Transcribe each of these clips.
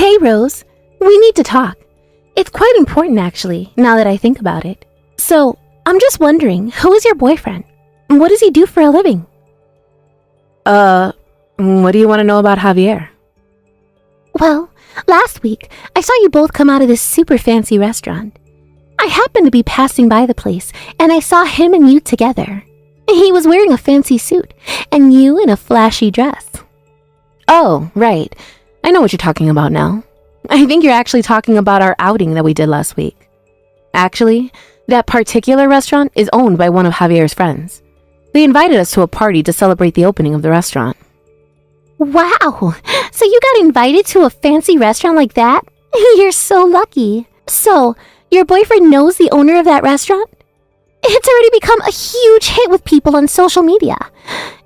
Hey, Rose. We need to talk. It's quite important, actually, now that I think about it. So, I'm just wondering, who is your boyfriend? What does he do for a living? What do you want to know about Javier? Well, last week, I saw you both come out of this super fancy restaurant. I happened to be passing by the place, and I saw him and you together. He was wearing a fancy suit, and you in a flashy dress. Oh, right. I know what you're talking about now. I think you're actually talking about our outing that we did last week. Actually, that particular restaurant is owned by one of Javier's friends. They invited us to a party to celebrate the opening of the restaurant. Wow! So you got invited to a fancy restaurant like that? You're so lucky. So, your boyfriend knows the owner of that restaurant? It's already become a huge hit with people on social media.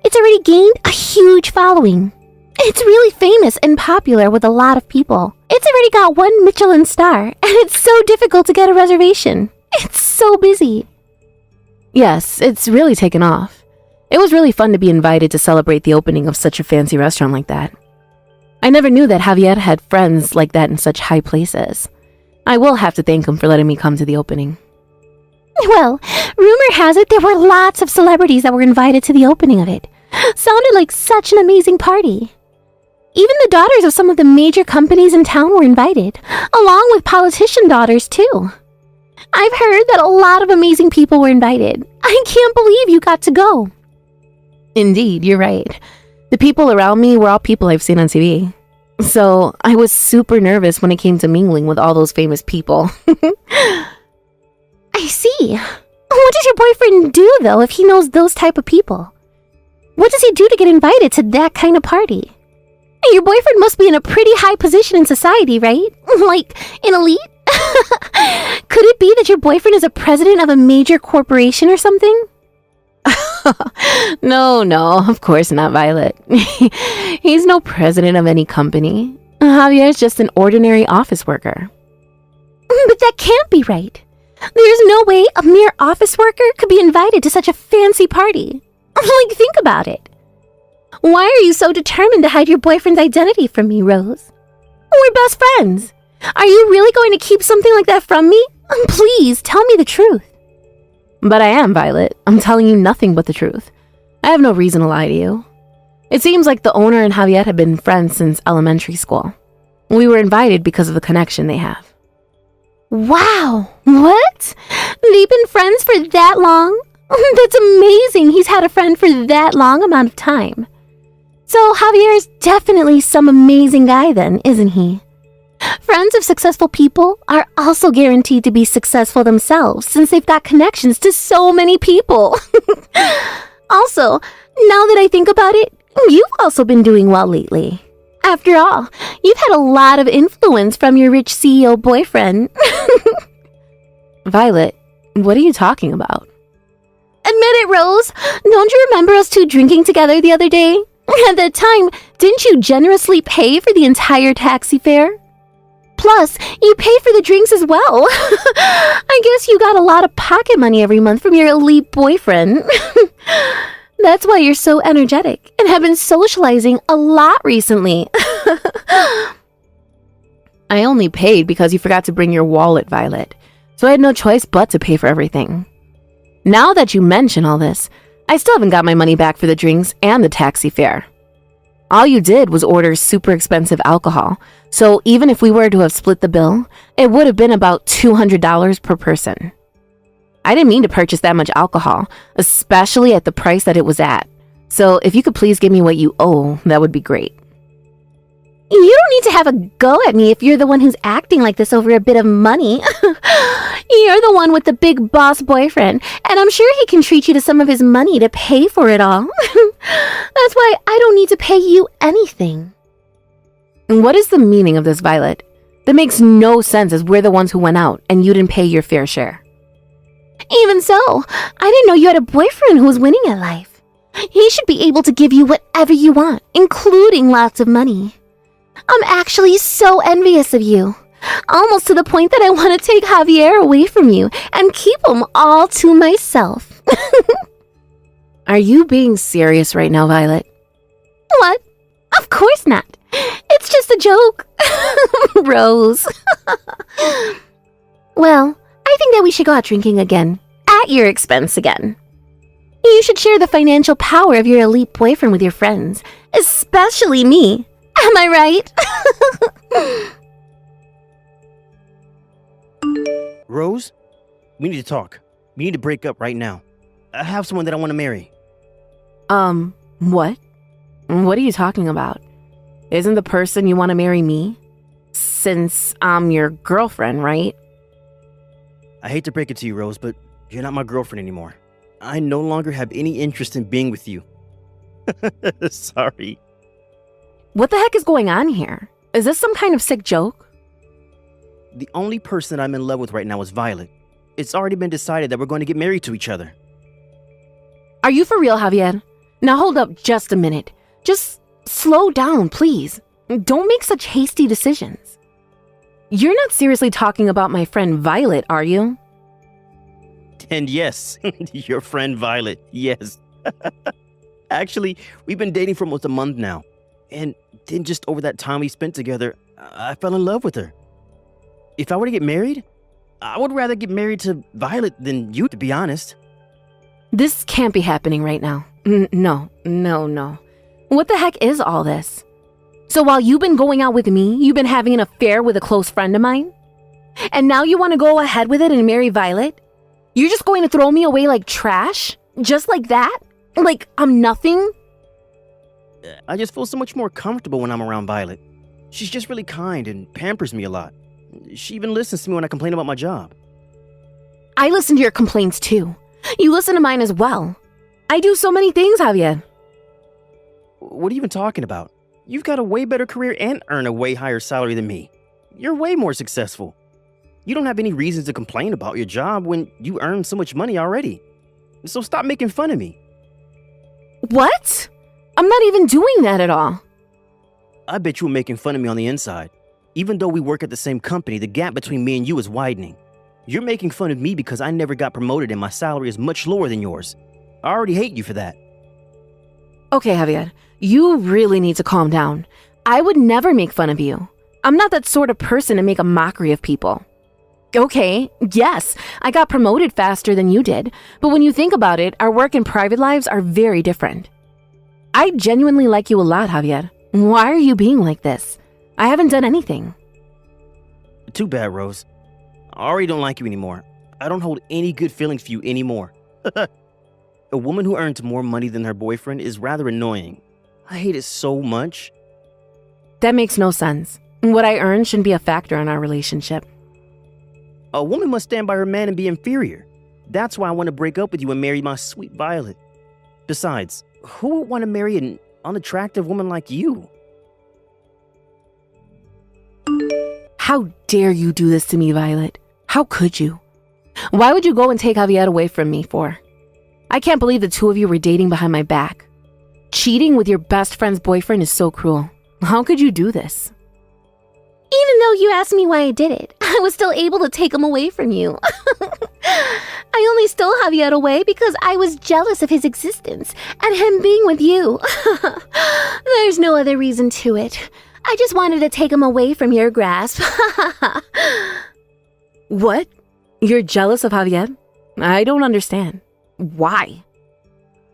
It's already gained a huge following. It's really famous and popular with a lot of people. It's already got 1 Michelin star, and it's so difficult to get a reservation. It's so busy. Yes, it's really taken off. It was really fun to be invited to celebrate the opening of such a fancy restaurant like that. I never knew that Javier had friends like that in such high places. I will have to thank him for letting me come to the opening. Well, rumor has it there were lots of celebrities that were invited to the opening of it. Sounded like such an amazing party. Even the daughters of some of the major companies in town were invited, along with politician daughters too. I've heard that a lot of amazing people were invited. I can't believe you got to go. Indeed, you're right. The people around me were all people I've seen on TV. So I was super nervous when it came to mingling with all those famous people. I see. What does your boyfriend do, though, if he knows those type of people? What does he do to get invited to that kind of party? Your boyfriend must be in a pretty high position in society, right? Like, an elite? Could it be that your boyfriend is a president of a major corporation or something? No, of course not, Violet. He's no president of any company. Javier's just an ordinary office worker. But that can't be right. There's no way a mere office worker could be invited to such a fancy party. Like, think about it. Why are you so determined to hide your boyfriend's identity from me, Rose? We're best friends. Are you really going to keep something like that from me? Please, tell me the truth. But I am, Violet. I'm telling you nothing but the truth. I have no reason to lie to you. It seems like the owner and Javier have been friends since elementary school. We were invited because of the connection they have. Wow, what? They've been friends for that long? That's amazing he's had a friend for that long amount of time. So Javier's definitely some amazing guy then, isn't he? Friends of successful people are also guaranteed to be successful themselves since they've got connections to so many people. Also, now that I think about it, you've also been doing well lately. After all, you've had a lot of influence from your rich CEO boyfriend. Violet, what are you talking about? Admit it, Rose. Don't you remember us two drinking together the other day? At that time, didn't you generously pay for the entire taxi fare? Plus, you paid for the drinks as well. I guess you got a lot of pocket money every month from your elite boyfriend. That's why you're so energetic and have been socializing a lot recently. I only paid because you forgot to bring your wallet, Violet. So I had no choice but to pay for everything. Now that you mention all this, I still haven't got my money back for the drinks and the taxi fare. All you did was order super expensive alcohol, so even if we were to have split the bill, it would have been about $200 per person. I didn't mean to purchase that much alcohol, especially at the price that it was at. So if you could please give me what you owe, that would be great. You don't need to have a go at me if you're the one who's acting like this over a bit of money. You're the one with the big boss boyfriend, and I'm sure he can treat you to some of his money to pay for it all. That's why I don't need to pay you anything. What is the meaning of this, Violet? That makes no sense as we're the ones who went out and you didn't pay your fair share. Even so, I didn't know you had a boyfriend who was winning at life. He should be able to give you whatever you want, including lots of money. I'm actually so envious of you. Almost to the point that I want to take Javier away from you and keep him all to myself. Are you being serious right now, Violet? What? Of course not. It's just a joke. Rose. Well, I think that we should go out drinking again. At your expense again. You should share the financial power of your elite boyfriend with your friends. Especially me. Am I right? Rose, we need to talk. We need to break up right now. I have someone that I want to marry. What? What are you talking about? Isn't the person you want to marry me? Since I'm your girlfriend, right? I hate to break it to you, Rose, but you're not my girlfriend anymore. I no longer have any interest in being with you. Sorry. What the heck is going on here? Is this some kind of sick joke? The only person I'm in love with right now is Violet. It's already been decided that we're going to get married to each other. Are you for real, Javier? Now hold up just a minute. Just slow down, please. Don't make such hasty decisions. You're not seriously talking about my friend Violet, are you? And yes, your friend Violet, yes. Actually, we've been dating for almost a month now. And then just over that time we spent together, I fell in love with her. If I were to get married, I would rather get married to Violet than you, to be honest. This can't be happening right now. No. What the heck is all this? So while you've been going out with me, you've been having an affair with a close friend of mine? And now you want to go ahead with it and marry Violet? You're just going to throw me away like trash? Just like that? Like I'm nothing? I just feel so much more comfortable when I'm around Violet. She's just really kind and pampers me a lot. She even listens to me when I complain about my job. I listen to your complaints too. You listen to mine as well. I do so many things, Javier. What are you even talking about? You've got a way better career and earn a way higher salary than me. You're way more successful. You don't have any reasons to complain about your job when you earn so much money already. So stop making fun of me. What? I'm not even doing that at all. I bet you were making fun of me on the inside. Even though we work at the same company, the gap between me and you is widening. You're making fun of me because I never got promoted and my salary is much lower than yours. I already hate you for that. Okay, Javier, you really need to calm down. I would never make fun of you. I'm not that sort of person to make a mockery of people. Okay, yes, I got promoted faster than you did, but when you think about it, our work and private lives are very different. I genuinely like you a lot, Javier. Why are you being like this? I haven't done anything. Too bad, Rose. I already don't like you anymore. I don't hold any good feelings for you anymore. A woman who earns more money than her boyfriend is rather annoying. I hate it so much. That makes no sense. What I earn shouldn't be a factor in our relationship. A woman must stand by her man and be inferior. That's why I want to break up with you and marry my sweet Violet. Besides, who would want to marry an unattractive woman like you? How dare you do this to me, Violet? How could you? Why would you go and take Javier away from me for? I can't believe the two of you were dating behind my back. Cheating with your best friend's boyfriend is so cruel. How could you do this? Even though you asked me why I did it, I was still able to take him away from you. I only stole Javier away because I was jealous of his existence and him being with you. There's no other reason to it. I just wanted to take him away from your grasp. What? You're jealous of Javier? I don't understand. Why?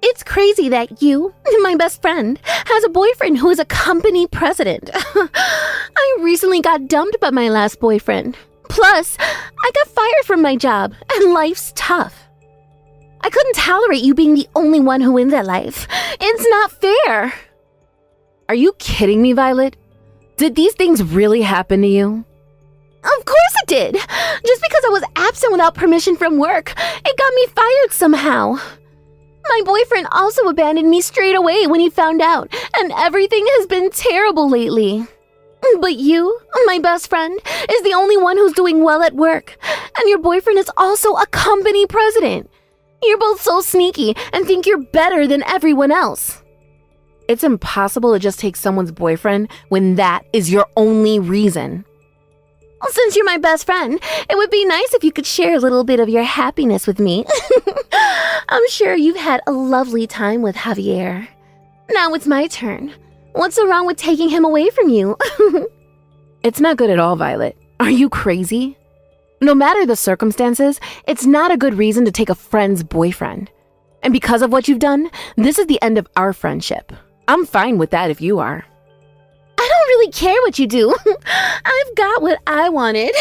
It's crazy that you, my best friend, has a boyfriend who is a company president. I recently got dumped by my last boyfriend. Plus, I got fired from my job, and life's tough. I couldn't tolerate you being the only one who wins at life. It's not fair. Are you kidding me, Violet? Did these things really happen to you? Of course it did. Just because I was absent without permission from work, it got me fired somehow. My boyfriend also abandoned me straight away when he found out, and everything has been terrible lately. But you, my best friend, is the only one who's doing well at work, and your boyfriend is also a company president. You're both so sneaky and think you're better than everyone else. It's impossible to just take someone's boyfriend when that is your only reason. Since you're my best friend, it would be nice if you could share a little bit of your happiness with me. I'm sure you've had a lovely time with Javier. Now it's my turn. What's so wrong with taking him away from you? It's not good at all, Violet. Are you crazy? No matter the circumstances, it's not a good reason to take a friend's boyfriend. And because of what you've done, this is the end of our friendship. I'm fine with that if you are. I don't really care what you do. I've got what I wanted.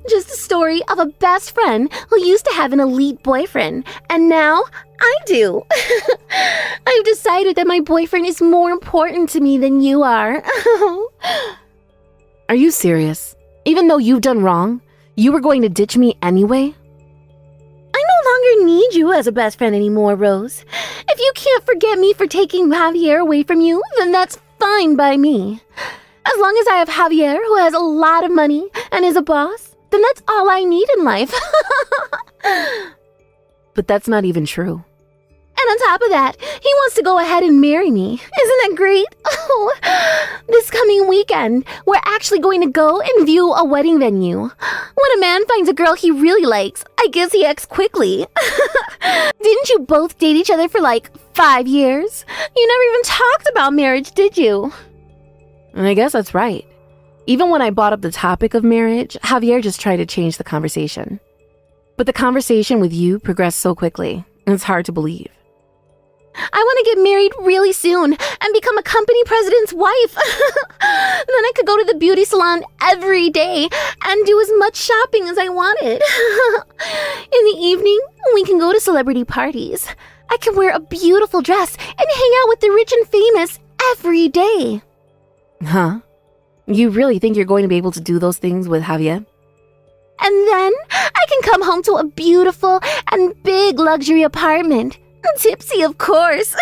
Just a story of a best friend who used to have an elite boyfriend, and now I do. I've decided that my boyfriend is more important to me than you are. Are you serious? Even though you've done wrong, you were going to ditch me anyway? I no longer need you as a best friend anymore, Rose. If you can't forget me for taking Javier away from you, then that's fine by me. As long as I have Javier, who has a lot of money and is a boss, then that's all I need in life. But that's not even true. And on top of that, he wants to go ahead and marry me. Isn't that great? Oh, this coming weekend, we're actually going to go and view a wedding venue. When a man finds a girl he really likes, I guess he acts quickly. Didn't you both date each other for like 5 years? You never even talked about marriage, did you? And I guess that's right. Even when I brought up the topic of marriage, Javier just tried to change the conversation. But the conversation with you progressed so quickly, it's hard to believe. I want to get married really soon and become a company president's wife. Then I could go to the beauty salon every day and do as much shopping as I wanted. In the evening, we can go to celebrity parties. I can wear a beautiful dress and hang out with the rich and famous every day. Huh? You really think you're going to be able to do those things with Javier? And then I can come home to a beautiful and big luxury apartment. Tipsy, of course.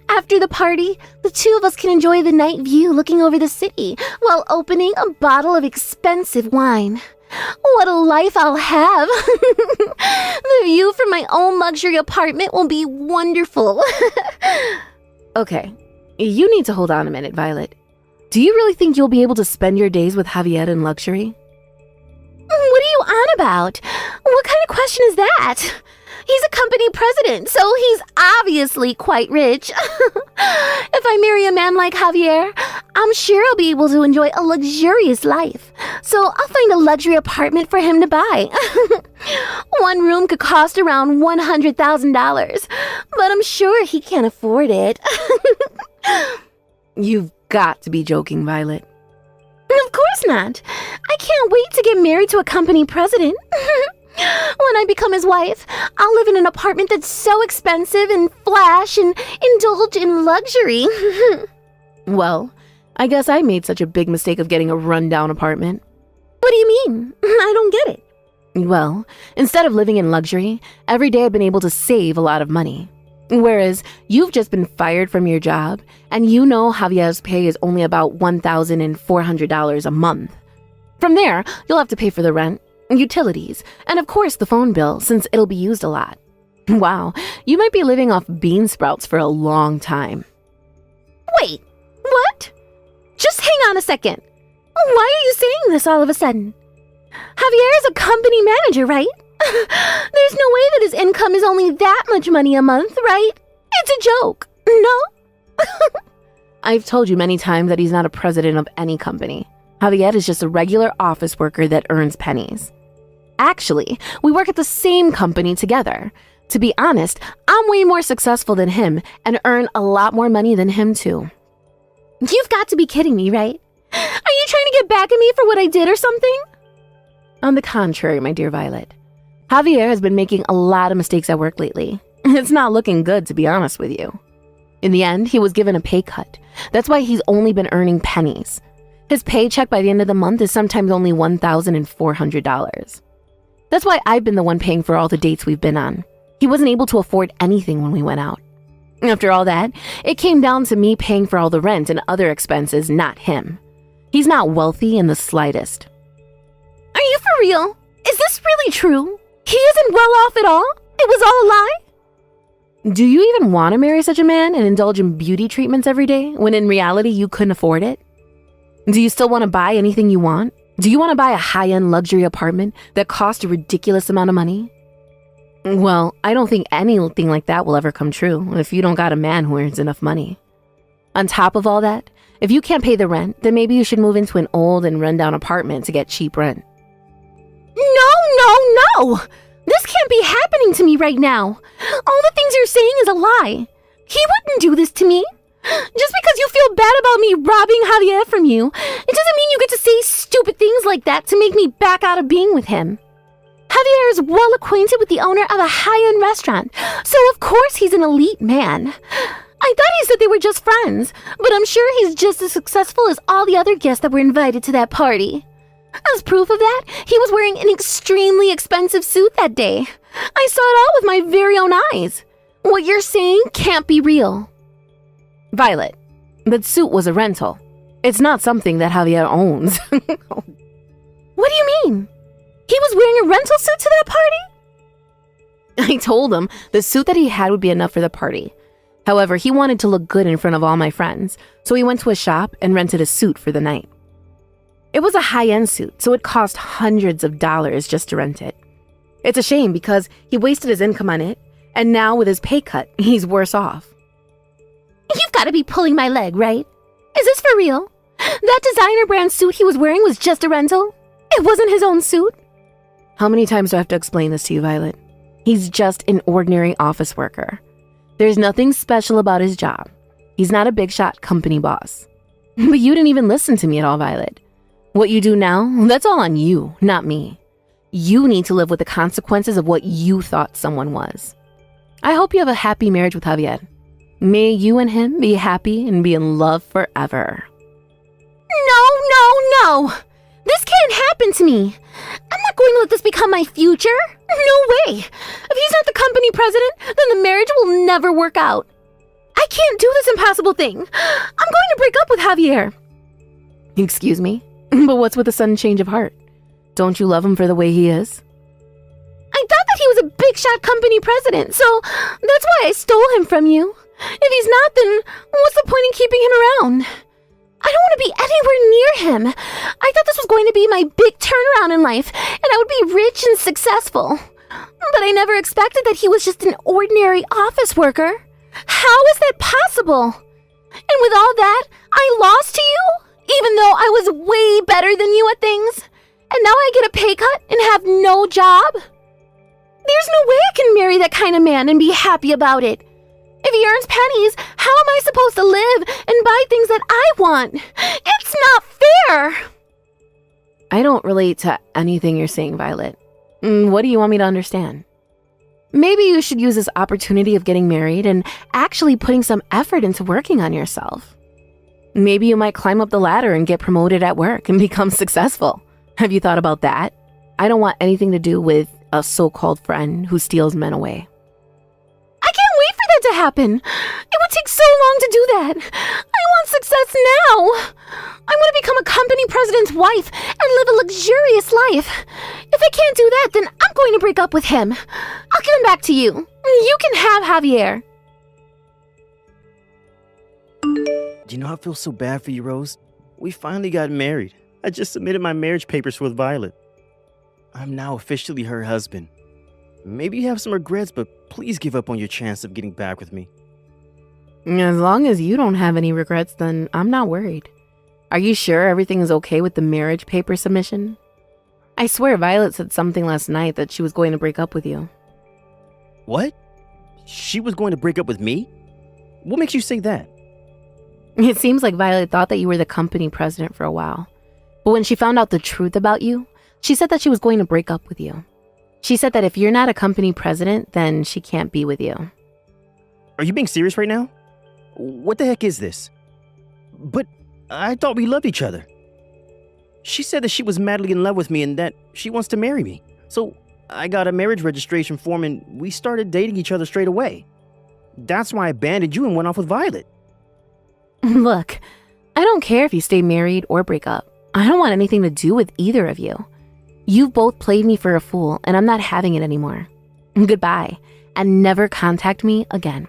After the party, the two of us can enjoy the night view looking over the city while opening a bottle of expensive wine. What a life I'll have. The view from my own luxury apartment will be wonderful. Okay, you need to hold on a minute, Violet. Do you really think you'll be able to spend your days with Javier in luxury? What are you on about? What kind of question is that? He's a company president, so he's obviously quite rich. If I marry a man like Javier, I'm sure I'll be able to enjoy a luxurious life. So I'll find a luxury apartment for him to buy. One room could cost around $100,000, but I'm sure he can't afford it. You've got to be joking, Violet. Of course not. I can't wait to get married to a company president. When I become his wife, I'll live in an apartment that's so expensive and flash and indulge in luxury. Well, I guess I made such a big mistake of getting a rundown apartment. What do you mean? I don't get it. Well, instead of living in luxury, every day I've been able to save a lot of money. Whereas you've just been fired from your job, and you know Javier's pay is only about $1,400 a month. From there, you'll have to pay for the rent, utilities, and of course the phone bill, since it'll be used a lot. Wow, you might be living off bean sprouts for a long time. Wait, what? Just hang on a second. Why are you saying this all of a sudden? Javier is a company manager, right? There's no way that his income is only that much money a month, right? It's a joke, no? I've told you many times that he's not a president of any company. Javier is just a regular office worker that earns pennies. Actually, we work at the same company together. To be honest, I'm way more successful than him and earn a lot more money than him too. You've got to be kidding me, right? Are you trying to get back at me for what I did or something? On the contrary, my dear Violet. Javier has been making a lot of mistakes at work lately. It's not looking good, to be honest with you. In the end, he was given a pay cut. That's why he's only been earning pennies. His paycheck by the end of the month is sometimes only $1,400. That's why I've been the one paying for all the dates we've been on. He wasn't able to afford anything when we went out. After all that, it came down to me paying for all the rent and other expenses, not him. He's not wealthy in the slightest. Are you for real? Is this really true? He isn't well off at all? It was all a lie? Do you even want to marry such a man and indulge in beauty treatments every day when in reality you couldn't afford it? Do you still want to buy anything you want? Do you want to buy a high-end luxury apartment that costs a ridiculous amount of money? Well, I don't think anything like that will ever come true if you don't got a man who earns enough money. On top of all that, if you can't pay the rent, then maybe you should move into an old and rundown apartment to get cheap rent. No! This can't be happening to me right now. All the things you're saying is a lie. He wouldn't do this to me. Just because you feel bad about me robbing Javier from you, it doesn't mean you get to say stupid things like that to make me back out of being with him. Javier is well acquainted with the owner of a high-end restaurant, so of course he's an elite man. I thought he said they were just friends, but I'm sure he's just as successful as all the other guests that were invited to that party. As proof of that, he was wearing an extremely expensive suit that day. I saw it all with my very own eyes. What you're saying can't be real. Violet, that suit was a rental. It's not something that Javier owns. What do you mean? He was wearing a rental suit to that party? I told him the suit that he had would be enough for the party. However, he wanted to look good in front of all my friends, so he went to a shop and rented a suit for the night. It was a high-end suit, so it cost hundreds of dollars just to rent it. It's a shame because he wasted his income on it, and now with his pay cut, he's worse off. You've got to be pulling my leg, right? Is this for real? That designer brand suit he was wearing was just a rental? It wasn't his own suit? How many times do I have to explain this to you, Violet? He's just an ordinary office worker. There's nothing special about his job. He's not a big shot company boss. But you didn't even listen to me at all, Violet. What you do now, that's all on you, not me. You need to live with the consequences of what you thought someone was. I hope you have a happy marriage with Javier. May you and him be happy and be in love forever. No! This can't happen to me. I'm not going to let this become my future. No way. If he's not the company president, then the marriage will never work out. I can't do this impossible thing. I'm going to break up with Javier. Excuse me? But what's with the sudden change of heart? Don't you love him for the way he is? I thought that he was a big shot company president, so that's why I stole him from you. If he's not, then what's the point in keeping him around? I don't want to be anywhere near him. I thought this was going to be my big turnaround in life, and I would be rich and successful. But I never expected that he was just an ordinary office worker. How is that possible? And with all that, I lost to you, even though I was way better than you at things. And now I get a pay cut and have no job? There's no way I can marry that kind of man and be happy about it. If he earns pennies, how am I supposed to live and buy things that I want? It's not fair! I don't relate to anything you're saying, Violet. What do you want me to understand? Maybe you should use this opportunity of getting married and actually putting some effort into working on yourself. Maybe you might climb up the ladder and get promoted at work and become successful. Have you thought about that? I don't want anything to do with a so-called friend who steals men away. I can't wait for that to happen. It would take so long to do that. I want success now. I want to become a company president's wife and live a luxurious life. If I can't do that, then I'm going to break up with him. I'll give him back to you. You can have Javier. Do you know I feel so bad for you, Rose? We finally got married. I just submitted my marriage papers with Violet. I'm now officially her husband. Maybe you have some regrets, but please give up on your chance of getting back with me. As long as you don't have any regrets, then I'm not worried. Are you sure everything is okay with the marriage paper submission? I swear Violet said something last night that she was going to break up with you. What? She was going to break up with me? What makes you say that? It seems like Violet thought that you were the company president for a while. But when she found out the truth about you, she said that she was going to break up with you. She said that if you're not a company president, then she can't be with you. Are you being serious right now? What the heck is this? But I thought we loved each other. She said that she was madly in love with me and that she wants to marry me. So I got a marriage registration form and we started dating each other straight away. That's why I abandoned you and went off with Violet. Look, I don't care if you stay married or break up. I don't want anything to do with either of you. You've both played me for a fool, and I'm not having it anymore. Goodbye, and never contact me again.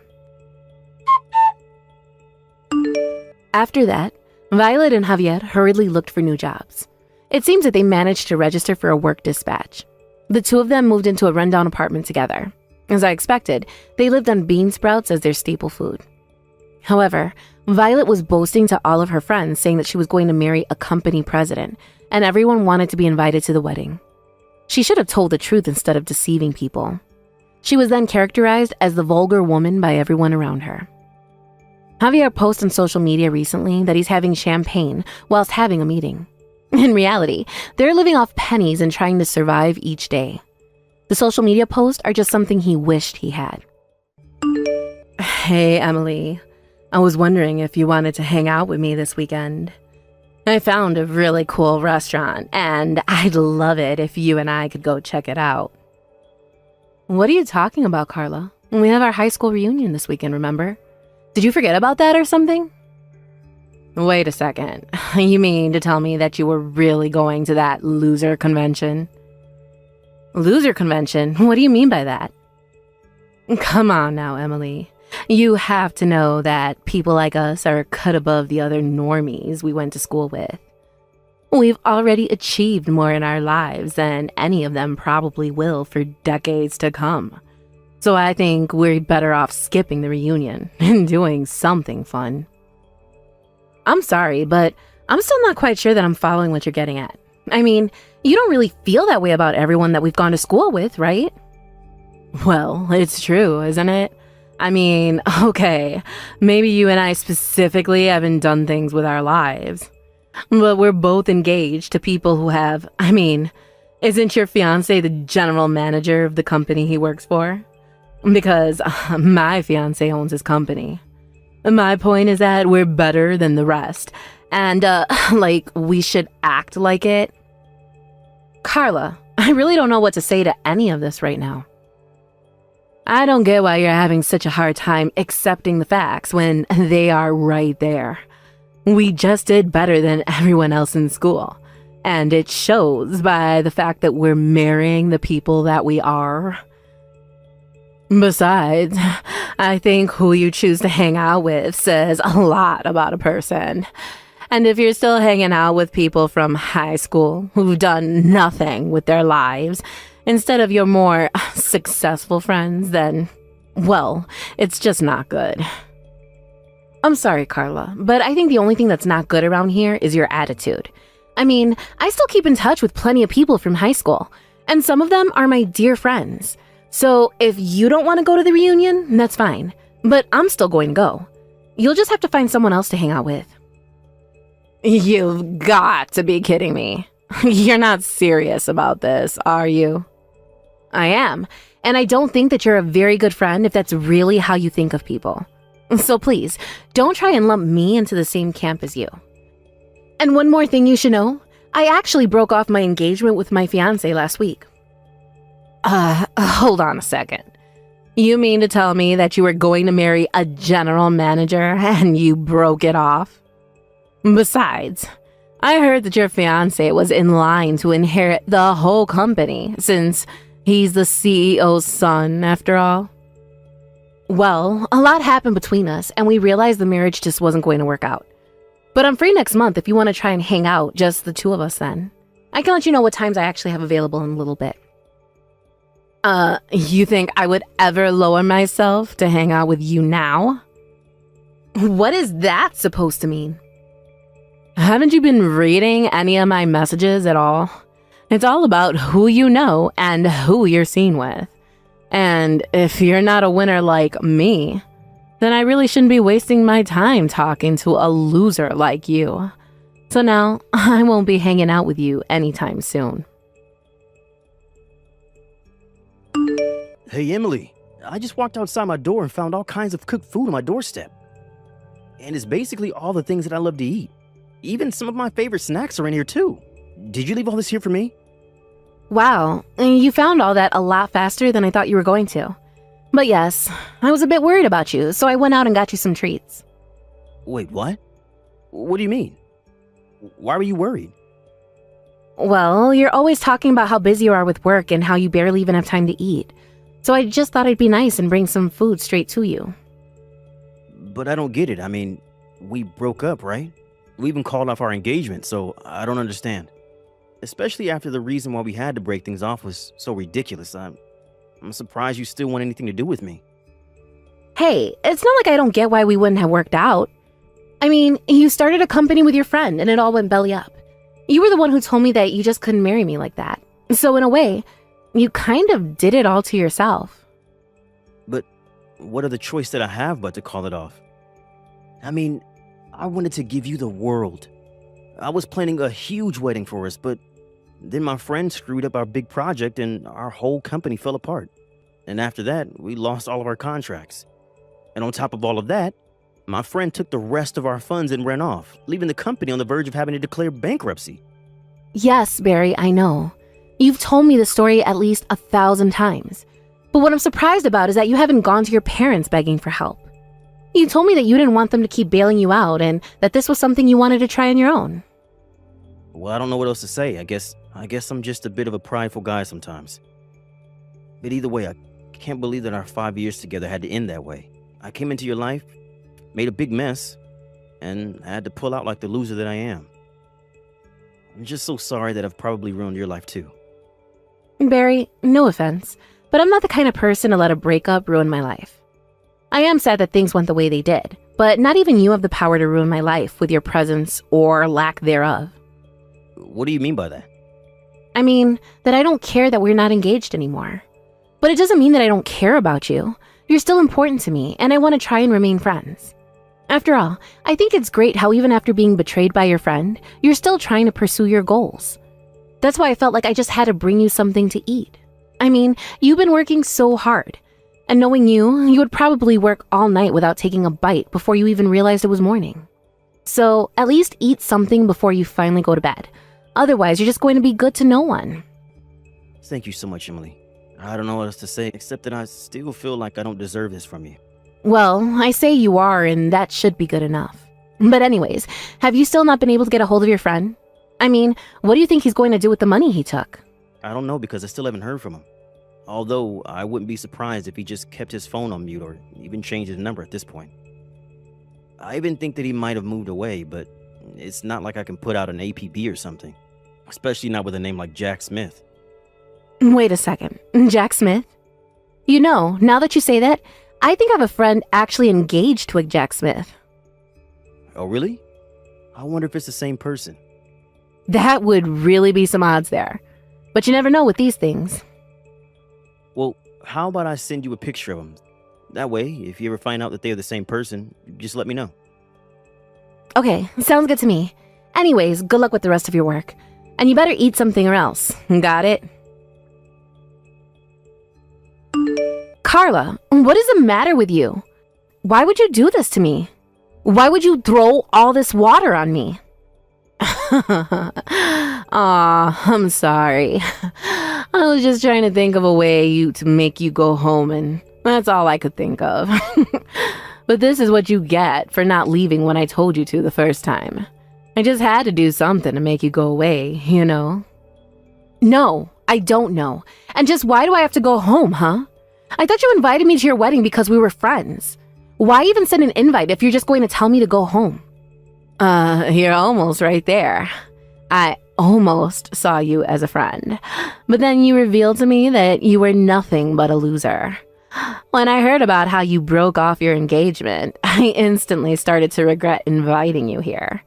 After that, Violet and Javier hurriedly looked for new jobs. It seems that they managed to register for a work dispatch. The two of them moved into a rundown apartment together. As I expected, they lived on bean sprouts as their staple food. However, Violet was boasting to all of her friends, saying that she was going to marry a company president, and everyone wanted to be invited to the wedding. She should have told the truth instead of deceiving people. She was then characterized as the vulgar woman by everyone around her. Javier posted on social media recently that he's having champagne whilst having a meeting. In reality, they're living off pennies and trying to survive each day. The social media posts are just something he wished he had. Hey, Emily. I was wondering if you wanted to hang out with me this weekend. I found a really cool restaurant, and I'd love it if you and I could go check it out. What are you talking about, Carla? We have our high school reunion this weekend, remember? Did you forget about that or something? Wait a second. You mean to tell me that you were really going to that loser convention? Loser convention? What do you mean by that? Come on now, Emily. You have to know that people like us are cut above the other normies we went to school with. We've already achieved more in our lives than any of them probably will for decades to come. So I think we're better off skipping the reunion and doing something fun. I'm sorry, but I'm still not quite sure that I'm following what you're getting at. I mean, you don't really feel that way about everyone that we've gone to school with, right? Well, it's true, isn't it? I mean, okay, maybe you and I specifically haven't done things with our lives, but we're both engaged to people who have, isn't your fiancé the general manager of the company he works for? Because my fiancé owns his company. My point is that we're better than the rest, and, we should act like it. Carla, I really don't know what to say to any of this right now. I don't get why you're having such a hard time accepting the facts when they are right there. We just did better than everyone else in school, and it shows by the fact that we're marrying the people that we are. Besides, I think who you choose to hang out with says a lot about a person. And if you're still hanging out with people from high school who've done nothing with their lives, instead of your more successful friends, then, well, it's just not good. I'm sorry, Carla, but I think the only thing that's not good around here is your attitude. I still keep in touch with plenty of people from high school, and some of them are my dear friends. So if you don't want to go to the reunion, that's fine, but I'm still going to go. You'll just have to find someone else to hang out with. You've got to be kidding me. You're not serious about this, are you? I am, and I don't think that you're a very good friend if that's really how you think of people. So please, don't try and lump me into the same camp as you. And one more thing you should know, I actually broke off my engagement with my fiancé last week. Hold on a second. You mean to tell me that you were going to marry a general manager and you broke it off? Besides, I heard that your fiancé was in line to inherit the whole company since he's the CEO's son, after all. Well, a lot happened between us, and we realized the marriage just wasn't going to work out. But I'm free next month if you want to try and hang out, just the two of us then. I can let you know what times I actually have available in a little bit. You think I would ever lower myself to hang out with you now? What is that supposed to mean? Haven't you been reading any of my messages at all? It's all about who you know and who you're seen with. And if you're not a winner like me, then I really shouldn't be wasting my time talking to a loser like you. So now, I won't be hanging out with you anytime soon. Hey, Emily, I just walked outside my door and found all kinds of cooked food on my doorstep. And it's basically all the things that I love to eat. Even some of my favorite snacks are in here too. Did you leave all this here for me? Wow, you found all that a lot faster than I thought you were going to. But yes, I was a bit worried about you, so I went out and got you some treats. Wait, what? What do you mean? Why were you worried? Well, you're always talking about how busy you are with work and how you barely even have time to eat. So I just thought I'd be nice and bring some food straight to you. But I don't get it. We broke up, right? We even called off our engagement, so I don't understand. Especially after the reason why we had to break things off was so ridiculous. I'm surprised you still want anything to do with me. Hey, it's not like I don't get why we wouldn't have worked out. I mean, you started a company with your friend and it all went belly up. You were the one who told me that you just couldn't marry me like that. So in a way, you kind of did it all to yourself. But what other choice did I have but to call it off? I mean, I wanted to give you the world. I was planning a huge wedding for us, but then my friend screwed up our big project and our whole company fell apart. And after that, we lost all of our contracts. And on top of all of that, my friend took the rest of our funds and ran off, leaving the company on the verge of having to declare bankruptcy. Yes, Barry, I know. You've told me the story at least 1,000 times. But what I'm surprised about is that you haven't gone to your parents begging for help. You told me that you didn't want them to keep bailing you out and that this was something you wanted to try on your own. Well, I don't know what else to say. I guess I'm just a bit of a prideful guy sometimes. But either way, I can't believe that our 5 years together had to end that way. I came into your life, made a big mess, and I had to pull out like the loser that I am. I'm just so sorry that I've probably ruined your life too. Barry, no offense, but I'm not the kind of person to let a breakup ruin my life. I am sad that things went the way they did, but not even you have the power to ruin my life with your presence or lack thereof. What do you mean by that? I mean, that I don't care that we're not engaged anymore. But it doesn't mean that I don't care about you. You're still important to me, and I want to try and remain friends. After all, I think it's great how even after being betrayed by your friend, you're still trying to pursue your goals. That's why I felt like I just had to bring you something to eat. I mean, you've been working so hard. And knowing you would probably work all night without taking a bite before you even realized it was morning. So at least eat something before you finally go to bed. Otherwise, you're just going to be good to no one. Thank you so much, Emily. I don't know what else to say, except that I still feel like I don't deserve this from you. Well, I say you are, and that should be good enough. But anyways, have you still not been able to get a hold of your friend? I mean, what do you think he's going to do with the money he took? I don't know because I still haven't heard from him. Although, I wouldn't be surprised if he just kept his phone on mute or even changed his number at this point. I even think that he might have moved away, but it's not like I can put out an APB or something. Especially not with a name like Jack Smith. Wait a second. Jack Smith? You know, now that you say that, I think I have a friend actually engaged to a Jack Smith. Oh, really? I wonder if it's the same person. That would really be some odds there. But you never know with these things. Well, how about I send you a picture of them? That way, if you ever find out that they're the same person, just let me know. Okay, sounds good to me. Anyways, good luck with the rest of your work. And you better eat something or else. Got it? Carla, what is the matter with you? Why would you do this to me? Why would you throw all this water on me? Aw, I'm sorry. I was just trying to think of a way to make you go home, and that's all I could think of. But this is what you get for not leaving when I told you to the first time. I just had to do something to make you go away, you know? No, I don't know. And just why do I have to go home, huh? I thought you invited me to your wedding because we were friends. Why even send an invite if you're just going to tell me to go home? You're almost right there. I almost saw you as a friend. But then you revealed to me that you were nothing but a loser. When I heard about how you broke off your engagement, I instantly started to regret inviting you here.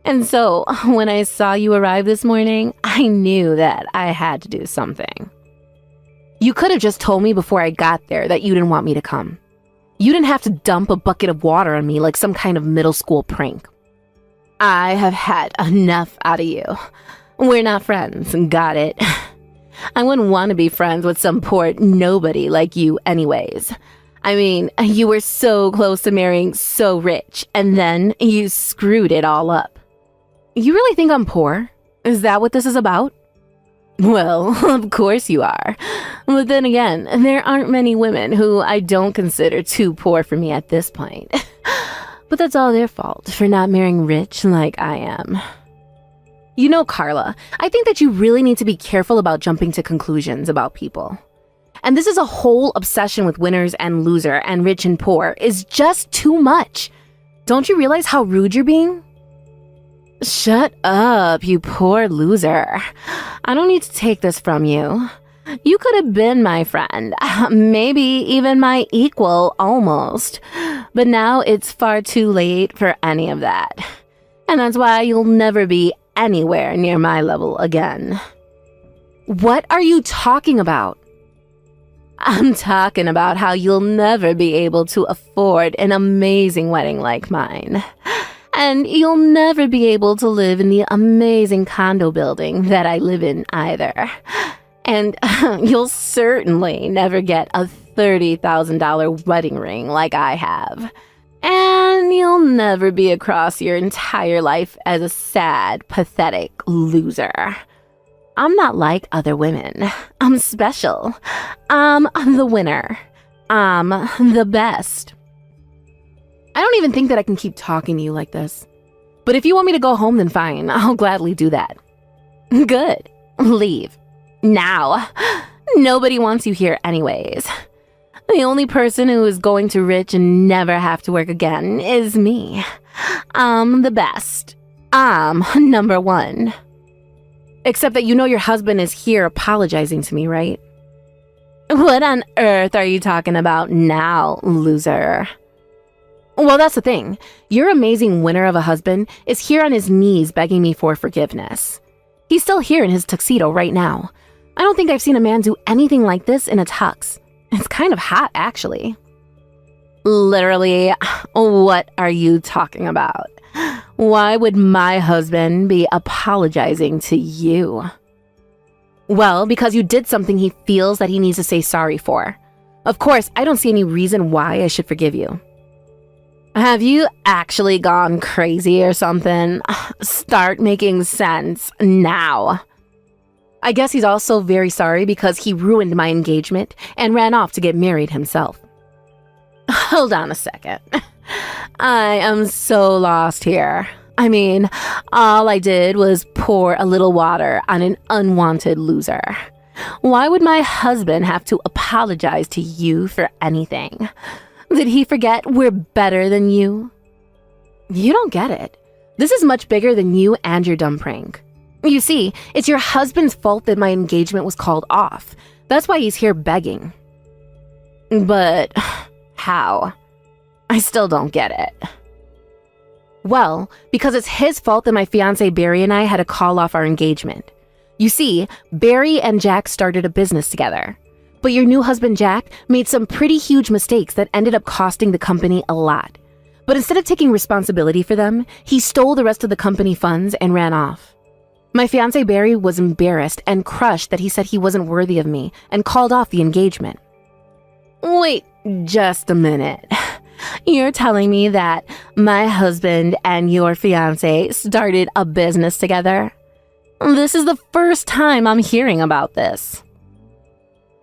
And so, when I saw you arrive this morning, I knew that I had to do something. You could have just told me before I got there that you didn't want me to come. You didn't have to dump a bucket of water on me like some kind of middle school prank. I have had enough out of you. We're not friends, got it? I wouldn't want to be friends with some poor nobody like you anyways. I mean, you were so close to marrying so rich, and then you screwed it all up. You really think I'm poor? Is that what this is about? Well, of course you are. But then again, there aren't many women who I don't consider too poor for me at this point. But that's all their fault for not marrying rich like I am. You know, Carla, I think that you really need to be careful about jumping to conclusions about people. And this is a whole obsession with winners and loser and rich and poor is just too much. Don't you realize how rude you're being? Shut up, you poor loser. I don't need to take this from you. You could have been my friend, maybe even my equal almost. But now it's far too late for any of that. And that's why you'll never be anywhere near my level again. What are you talking about? I'm talking about how you'll never be able to afford an amazing wedding like mine. And you'll never be able to live in the amazing condo building that I live in either. And you'll certainly never get a $30,000 wedding ring like I have. And you'll never be across your entire life as a sad, pathetic loser. I'm not like other women. I'm special. I'm the winner. I'm the best. I don't even think that I can keep talking to you like this. But if you want me to go home, then fine. I'll gladly do that. Good. Leave. Now. Nobody wants you here anyways. The only person who is going to rich and never have to work again is me. I'm the best. I'm number one. Except that you know your husband is here apologizing to me, right? What on earth are you talking about now, loser? Well, that's the thing. Your amazing winner of a husband is here on his knees begging me for forgiveness. He's still here in his tuxedo right now. I don't think I've seen a man do anything like this in a tux. It's kind of hot, actually. Literally, what are you talking about? Why would my husband be apologizing to you? Well, because you did something he feels that he needs to say sorry for. Of course, I don't see any reason why I should forgive you. Have you actually gone crazy or something? Start making sense now. I guess he's also very sorry because he ruined my engagement and ran off to get married himself. Hold on a second. I am so lost here. I mean, all I did was pour a little water on an unwanted loser. Why would my husband have to apologize to you for anything? Did he forget we're better than you? You don't get it. This is much bigger than you and your dumb prank. You see, it's your husband's fault that my engagement was called off. That's why he's here begging. But how? I still don't get it. Well, because it's his fault that my fiance Barry and I had to call off our engagement. You see, Barry and Jack started a business together. But your new husband Jack made some pretty huge mistakes that ended up costing the company a lot. But instead of taking responsibility for them, he stole the rest of the company funds and ran off. My fiance Barry was embarrassed and crushed that he said he wasn't worthy of me and called off the engagement. Wait just a minute. You're telling me that my husband and your fiance started a business together? This is the first time I'm hearing about this.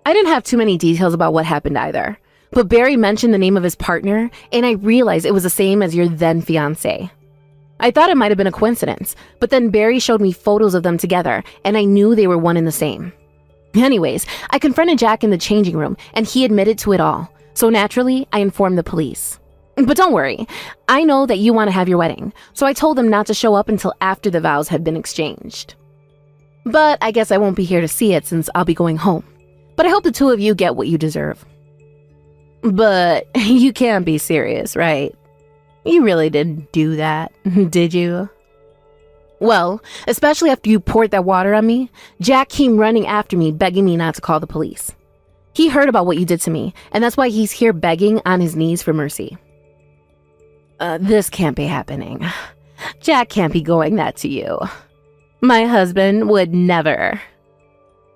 I didn't have too many details about what happened either, but Barry mentioned the name of his partner, and I realized it was the same as your then fiance. I thought it might have been a coincidence, but then Barry showed me photos of them together, and I knew they were one and the same. Anyways, I confronted Jack in the changing room, and he admitted to it all. So naturally, I informed the police. But don't worry, I know that you want to have your wedding, so I told them not to show up until after the vows had been exchanged. But I guess I won't be here to see it since I'll be going home. But I hope the two of you get what you deserve. But you can't be serious, right? You really didn't do that, did you? Well, especially after you poured that water on me, Jack came running after me, begging me not to call the police. He heard about what you did to me, and that's why he's here begging on his knees for mercy. This can't be happening. Jack can't be going that to you. My husband would never.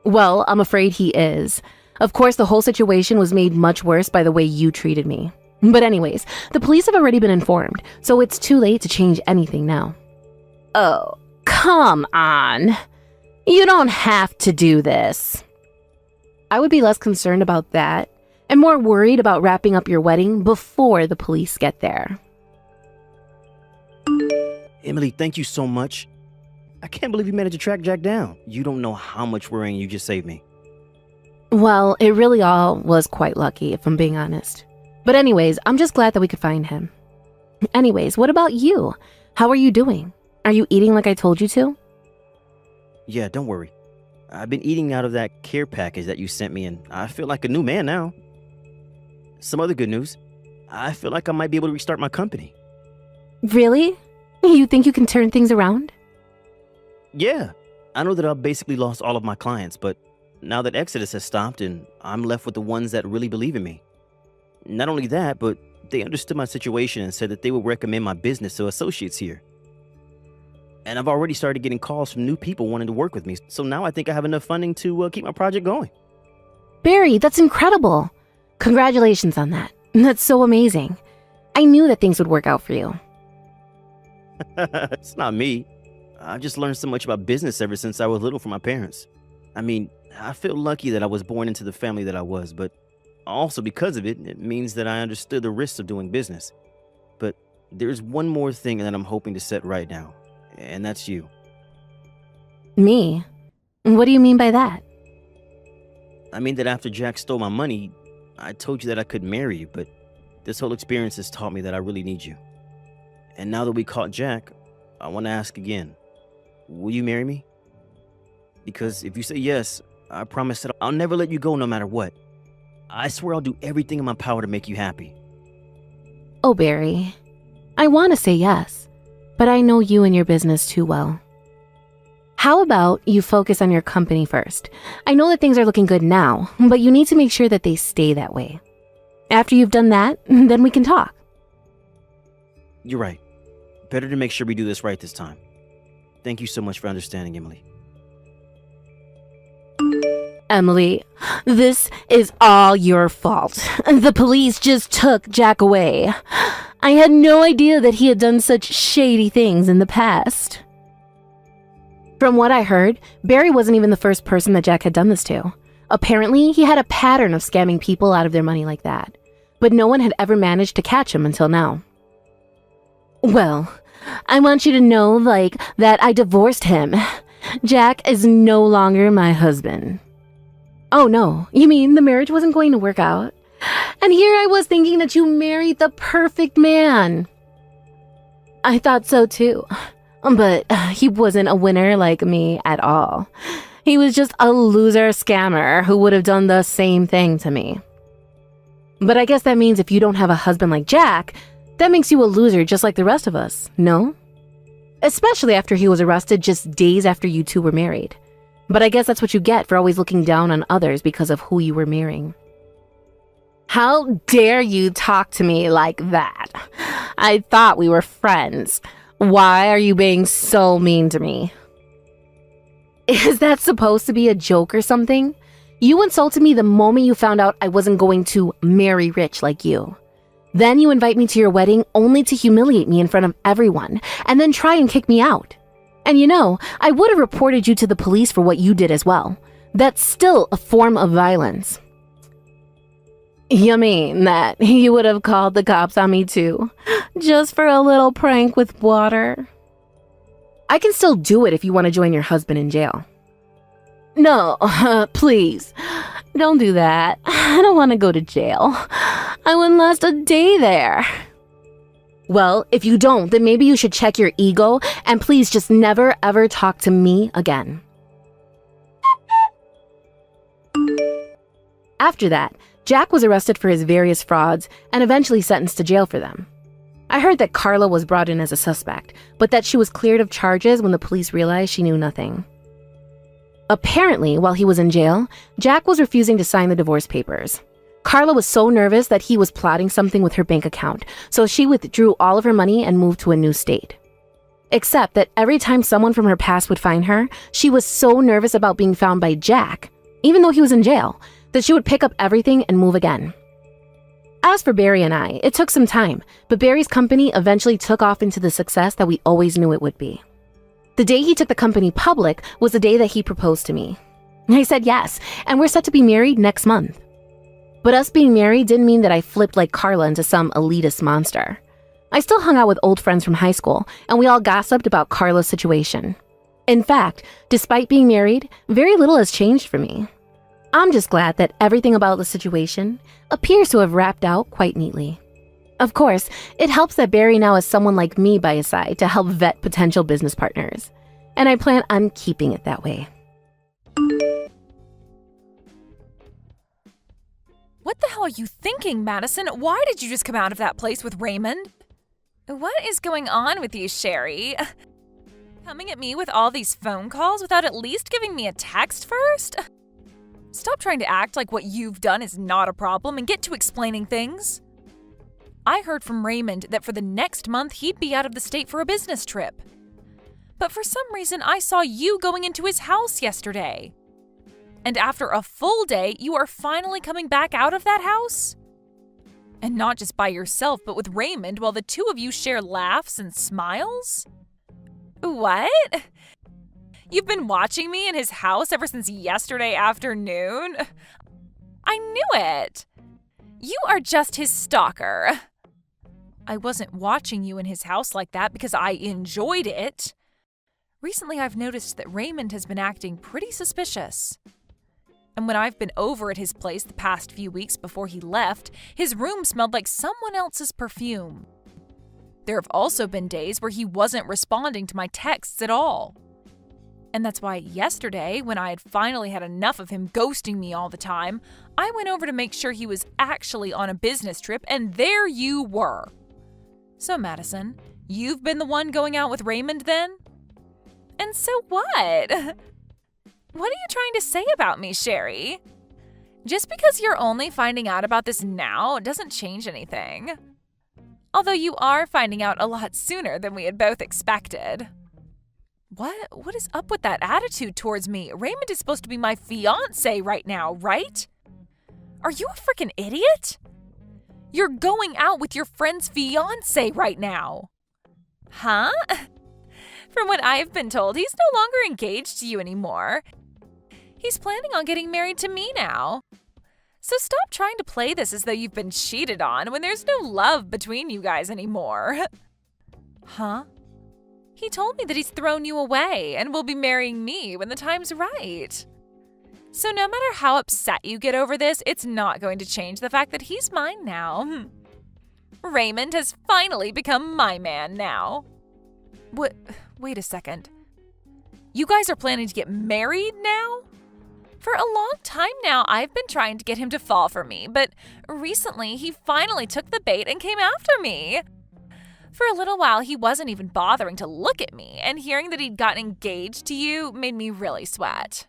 Well, I'm afraid he is. Of course, the whole situation was made much worse by the way you treated me. But anyways, the police have already been informed, so it's too late to change anything now. Oh, come on. You don't have to do this. I would be less concerned about that and more worried about wrapping up your wedding before the police get there. Emily, thank you so much. I can't believe you managed to track Jack down. You don't know how much worrying you just saved me. Well, it really all was quite lucky, if I'm being honest. But anyways, I'm just glad that we could find him. Anyways, what about you? How are you doing? Are you eating like I told you to? Yeah, don't worry. I've been eating out of that care package that you sent me, and I feel like a new man now. Some other good news. I feel like I might be able to restart my company. Really? You think you can turn things around? Yeah, I know that I've basically lost all of my clients, but now that Exodus has stopped and I'm left with the ones that really believe in me. Not only that, but they understood my situation and said that they would recommend my business to associates here. And I've already started getting calls from new people wanting to work with me, so now I think I have enough funding to keep my project going. Barry, that's incredible. Congratulations on that. That's so amazing. I knew that things would work out for you. It's not me. I've just learned so much about business ever since I was little from my parents. I mean, I feel lucky that I was born into the family that I was, but also because of it, it means that I understood the risks of doing business. But there's one more thing that I'm hoping to set right now, and that's you. Me? What do you mean by that? I mean that after Jack stole my money, I told you that I could marry you, but this whole experience has taught me that I really need you. And now that we caught Jack, I want to ask again, will you marry me? Because if you say yes, I promise that I'll never let you go no matter what. I swear I'll do everything in my power to make you happy. Oh, Barry. I want to say yes, but I know you and your business too well. How about you focus on your company first? I know that things are looking good now, but you need to make sure that they stay that way. After you've done that, then we can talk. You're right. Better to make sure we do this right this time. Thank you so much for understanding, Emily. Emily, this is all your fault. The police just took Jack away. I had no idea that he had done such shady things in the past. From what I heard, Barry wasn't even the first person that Jack had done this to. Apparently, he had a pattern of scamming people out of their money like that. But no one had ever managed to catch him until now. Well, I want you to know, that I divorced him. Jack is no longer my husband. Oh no, you mean the marriage wasn't going to work out? And here I was thinking that you married the perfect man. I thought so too. But he wasn't a winner like me at all. He was just a loser scammer who would have done the same thing to me. But I guess that means if you don't have a husband like Jack, that makes you a loser just like the rest of us, no? Especially after he was arrested just days after you two were married. But I guess that's what you get for always looking down on others because of who you were marrying. How dare you talk to me like that? I thought we were friends. Why are you being so mean to me? Is that supposed to be a joke or something? You insulted me the moment you found out I wasn't going to marry rich like you. Then you invite me to your wedding only to humiliate me in front of everyone and then try and kick me out. And I would have reported you to the police for what you did as well. That's still a form of violence. You mean that you would have called the cops on me too, just for a little prank with water? I can still do it if you want to join your husband in jail. No, please, don't do that. I don't want to go to jail. I wouldn't last a day there. Well, if you don't, then maybe you should check your ego and please just never ever talk to me again. After that, Jack was arrested for his various frauds and eventually sentenced to jail for them. I heard that Carla was brought in as a suspect, but that she was cleared of charges when the police realized she knew nothing. Apparently, while he was in jail, Jack was refusing to sign the divorce papers. Carla was so nervous that he was plotting something with her bank account, so she withdrew all of her money and moved to a new state. Except that every time someone from her past would find her, she was so nervous about being found by Jack, even though he was in jail, that she would pick up everything and move again. As for Barry and I, it took some time, but Barry's company eventually took off into the success that we always knew it would be. The day he took the company public was the day that he proposed to me. I said yes, and we're set to be married next month. But us being married didn't mean that I flipped like Carla into some elitist monster. I still hung out with old friends from high school, and we all gossiped about Carla's situation. In fact, despite being married, very little has changed for me. I'm just glad that everything about the situation appears to have wrapped out quite neatly. Of course, it helps that Barry now has someone like me by his side to help vet potential business partners, and I plan on keeping it that way. What the hell are you thinking, Madison? Why did you just come out of that place with Raymond? What is going on with you, Sherry? Coming at me with all these phone calls without at least giving me a text first? Stop trying to act like what you've done is not a problem and get to explaining things. I heard from Raymond that for the next month he'd be out of the state for a business trip. But for some reason I saw you going into his house yesterday. And after a full day, you are finally coming back out of that house? And not just by yourself, but with Raymond while the two of you share laughs and smiles? What? You've been watching me in his house ever since yesterday afternoon? I knew it! You are just his stalker. I wasn't watching you in his house like that because I enjoyed it. Recently, I've noticed that Raymond has been acting pretty suspicious. And when I've been over at his place the past few weeks before he left, his room smelled like someone else's perfume. There have also been days where he wasn't responding to my texts at all. And that's why yesterday, when I had finally had enough of him ghosting me all the time, I went over to make sure he was actually on a business trip, and there you were. So, Madison, you've been the one going out with Raymond then? And so what? What are you trying to say about me, Sherry? Just because you're only finding out about this now doesn't change anything. Although you are finding out a lot sooner than we had both expected. What is up with that attitude towards me? Raymond is supposed to be my fiancé right now, right? Are you a freaking idiot? You're going out with your friend's fiancé right now. Huh? From what I've been told, he's no longer engaged to you anymore. He's planning on getting married to me now. So stop trying to play this as though you've been cheated on when there's no love between you guys anymore. Huh? He told me that he's thrown you away and will be marrying me when the time's right. So no matter how upset you get over this, it's not going to change the fact that he's mine now. Raymond has finally become my man now. What? Wait a second. You guys are planning to get married now? For a long time now, I've been trying to get him to fall for me, but recently he finally took the bait and came after me. For a little while, he wasn't even bothering to look at me, and hearing that he'd gotten engaged to you made me really sweat.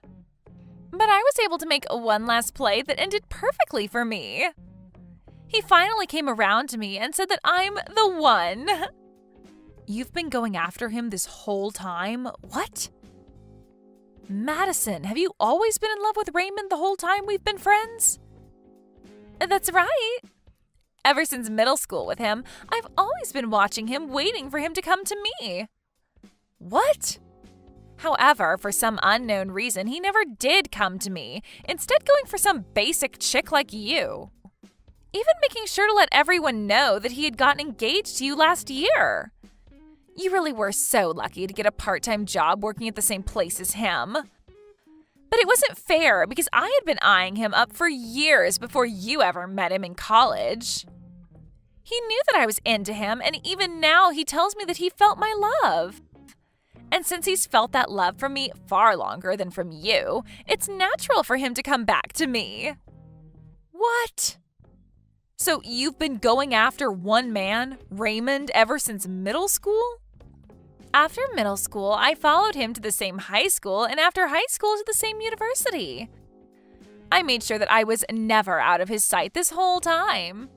But I was able to make one last play that ended perfectly for me. He finally came around to me and said that I'm the one. You've been going after him this whole time? What? Madison, have you always been in love with Raymond the whole time we've been friends? That's right. Ever since middle school with him, I've always been watching him, waiting for him to come to me. What? However, for some unknown reason, he never did come to me, instead going for some basic chick like you. Even making sure to let everyone know that he had gotten engaged to you last year. You really were so lucky to get a part-time job working at the same place as him. But it wasn't fair because I had been eyeing him up for years before you ever met him in college. He knew that I was into him, and even now he tells me that he felt my love. And since he's felt that love from me far longer than from you, it's natural for him to come back to me. What? So you've been going after one man, Raymond, ever since middle school? After middle school, I followed him to the same high school, and after high school to the same university. I made sure that I was never out of his sight this whole time.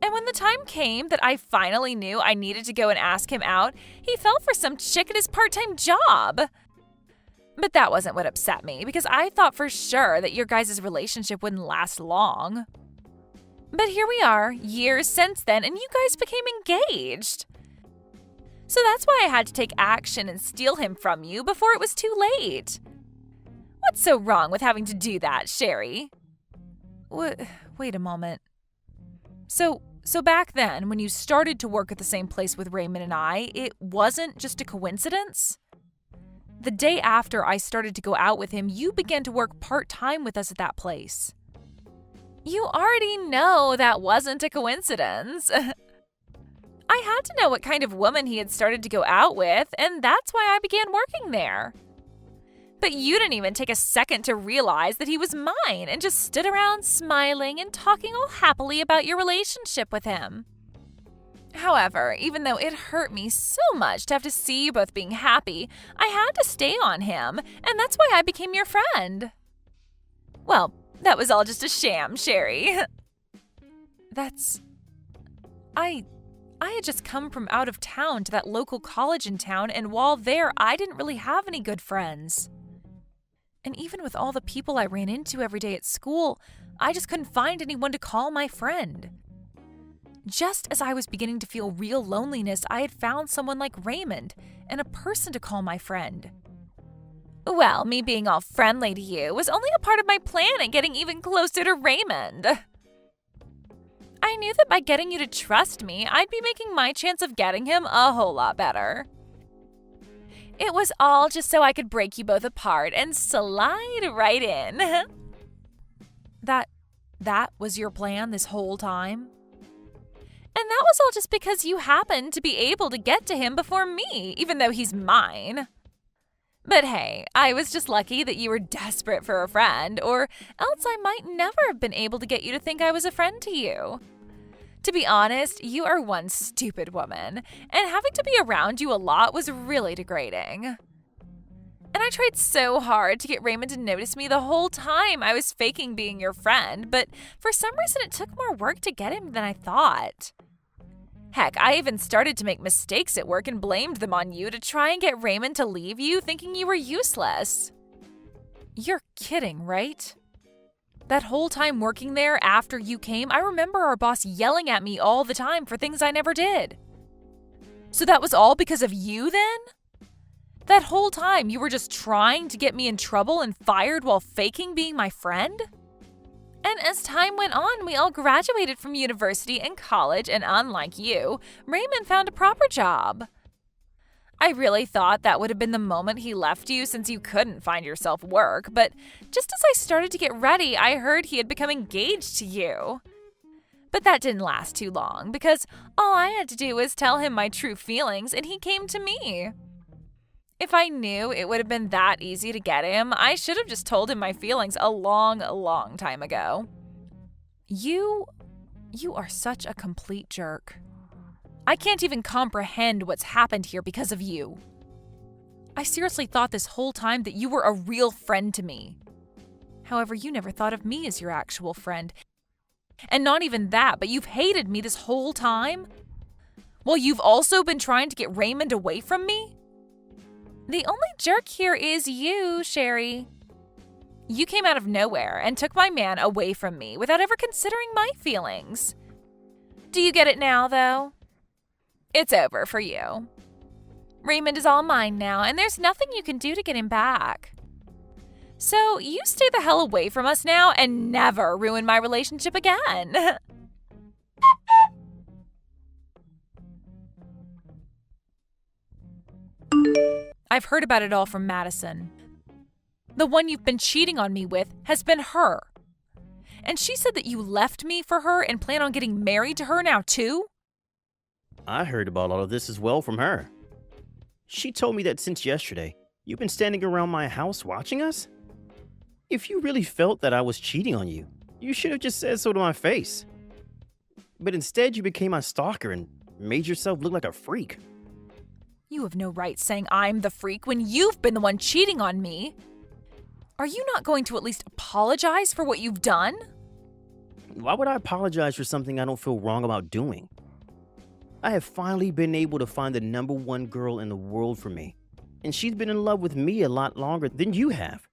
And when the time came that I finally knew I needed to go and ask him out, he fell for some chick at his part-time job. But that wasn't what upset me, because I thought for sure that your guys' relationship wouldn't last long. But here we are, years since then, and you guys became engaged. So that's why I had to take action and steal him from you before it was too late. What's so wrong with having to do that, Sherry? Wait a moment. So back then, when you started to work at the same place with Raymond and I, it wasn't just a coincidence? The day after I started to go out with him, you began to work part-time with us at that place. You already know that wasn't a coincidence. I had to know what kind of woman he had started to go out with, and that's why I began working there. But you didn't even take a second to realize that he was mine and just stood around smiling and talking all happily about your relationship with him. However, even though it hurt me so much to have to see you both being happy, I had to stay on him, and that's why I became your friend. Well, that was all just a sham, Sherry. I had just come from out of town to that local college in town, and while there, I didn't really have any good friends. And even with all the people I ran into every day at school, I just couldn't find anyone to call my friend. Just as I was beginning to feel real loneliness, I had found someone like Raymond and a person to call my friend. Well, me being all friendly to you was only a part of my plan in getting even closer to Raymond. I knew that by getting you to trust me, I'd be making my chance of getting him a whole lot better. It was all just so I could break you both apart and slide right in. That was your plan this whole time? And that was all just because you happened to be able to get to him before me, even though he's mine. But hey, I was just lucky that you were desperate for a friend, or else I might never have been able to get you to think I was a friend to you. To be honest, you are one stupid woman, and having to be around you a lot was really degrading. And I tried so hard to get Raymond to notice me the whole time I was faking being your friend, but for some reason it took more work to get him than I thought. Heck, I even started to make mistakes at work and blamed them on you to try and get Raymond to leave you, thinking you were useless. You're kidding, right? That whole time working there after you came, I remember our boss yelling at me all the time for things I never did. So that was all because of you then? That whole time you were just trying to get me in trouble and fired while faking being my friend? And as time went on, we all graduated from university and college, and unlike you, Raymond found a proper job. I really thought that would have been the moment he left you since you couldn't find yourself work, but just as I started to get ready, I heard he had become engaged to you. But that didn't last too long, because all I had to do was tell him my true feelings, and he came to me. If I knew it would have been that easy to get him, I should have just told him my feelings a long time ago. You are such a complete jerk. I can't even comprehend what's happened here because of you. I seriously thought this whole time that you were a real friend to me. However, you never thought of me as your actual friend. And not even that, but you've hated me this whole time? Well, you've also been trying to get Raymond away from me? The only jerk here is you, Sherry. You came out of nowhere and took my man away from me without ever considering my feelings. Do you get it now, though? It's over for you. Raymond is all mine now, and there's nothing you can do to get him back. So you stay the hell away from us now and never ruin my relationship again. I've heard about it all from Madison. The one you've been cheating on me with has been her. And she said that you left me for her and plan on getting married to her now too? I heard about all of this as well from her. She told me that since yesterday, you've been standing around my house watching us? If you really felt that I was cheating on you, you should have just said so to my face. But instead, you became my stalker and made yourself look like a freak. You have no right saying I'm the freak when you've been the one cheating on me. Are you not going to at least apologize for what you've done? Why would I apologize for something I don't feel wrong about doing? I have finally been able to find the number one girl in the world for me, and she's been in love with me a lot longer than you have.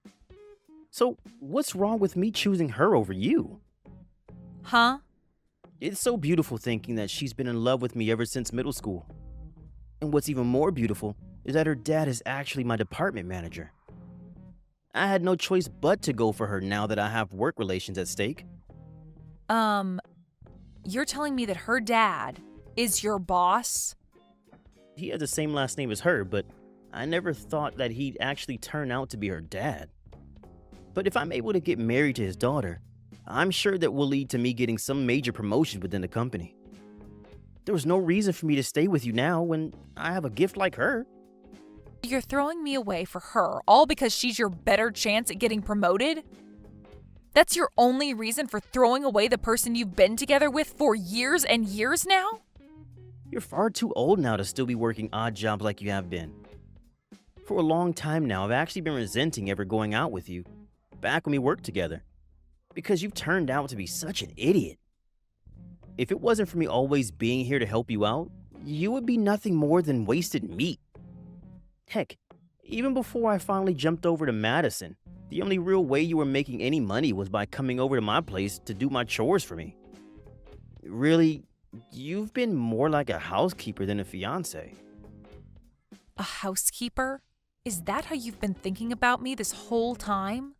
So what's wrong with me choosing her over you? Huh? It's so beautiful thinking that she's been in love with me ever since middle school. And what's even more beautiful is that her dad is actually my department manager. I had no choice but to go for her now that I have work relations at stake. You're telling me that her dad is your boss? He has the same last name as her, but I never thought that he'd actually turn out to be her dad. But if I'm able to get married to his daughter, I'm sure that will lead to me getting some major promotion within the company. There was no reason for me to stay with you now when I have a gift like her. You're throwing me away for her, all because she's your better chance at getting promoted? That's your only reason for throwing away the person you've been together with for years and years now? You're far too old now to still be working odd jobs like you have been. For a long time now, I've actually been resenting ever going out with you, back when we worked together, because you've turned out to be such an idiot. If it wasn't for me always being here to help you out, you would be nothing more than wasted meat. Heck, even before I finally jumped over to Madison, the only real way you were making any money was by coming over to my place to do my chores for me. Really, you've been more like a housekeeper than a fiance. A housekeeper? Is that how you've been thinking about me this whole time?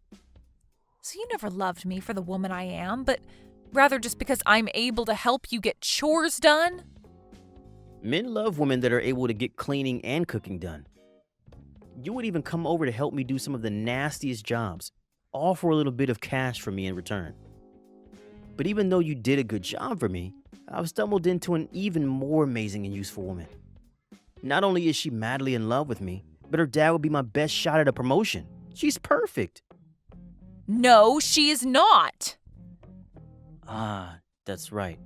So you never loved me for the woman I am, but rather just because I'm able to help you get chores done? Men love women that are able to get cleaning and cooking done. You would even come over to help me do some of the nastiest jobs, all for a little bit of cash from me in return. But even though you did a good job for me, I've stumbled into an even more amazing and useful woman. Not only is she madly in love with me, but her dad would be my best shot at a promotion. She's perfect. No, she is not. Ah, that's right.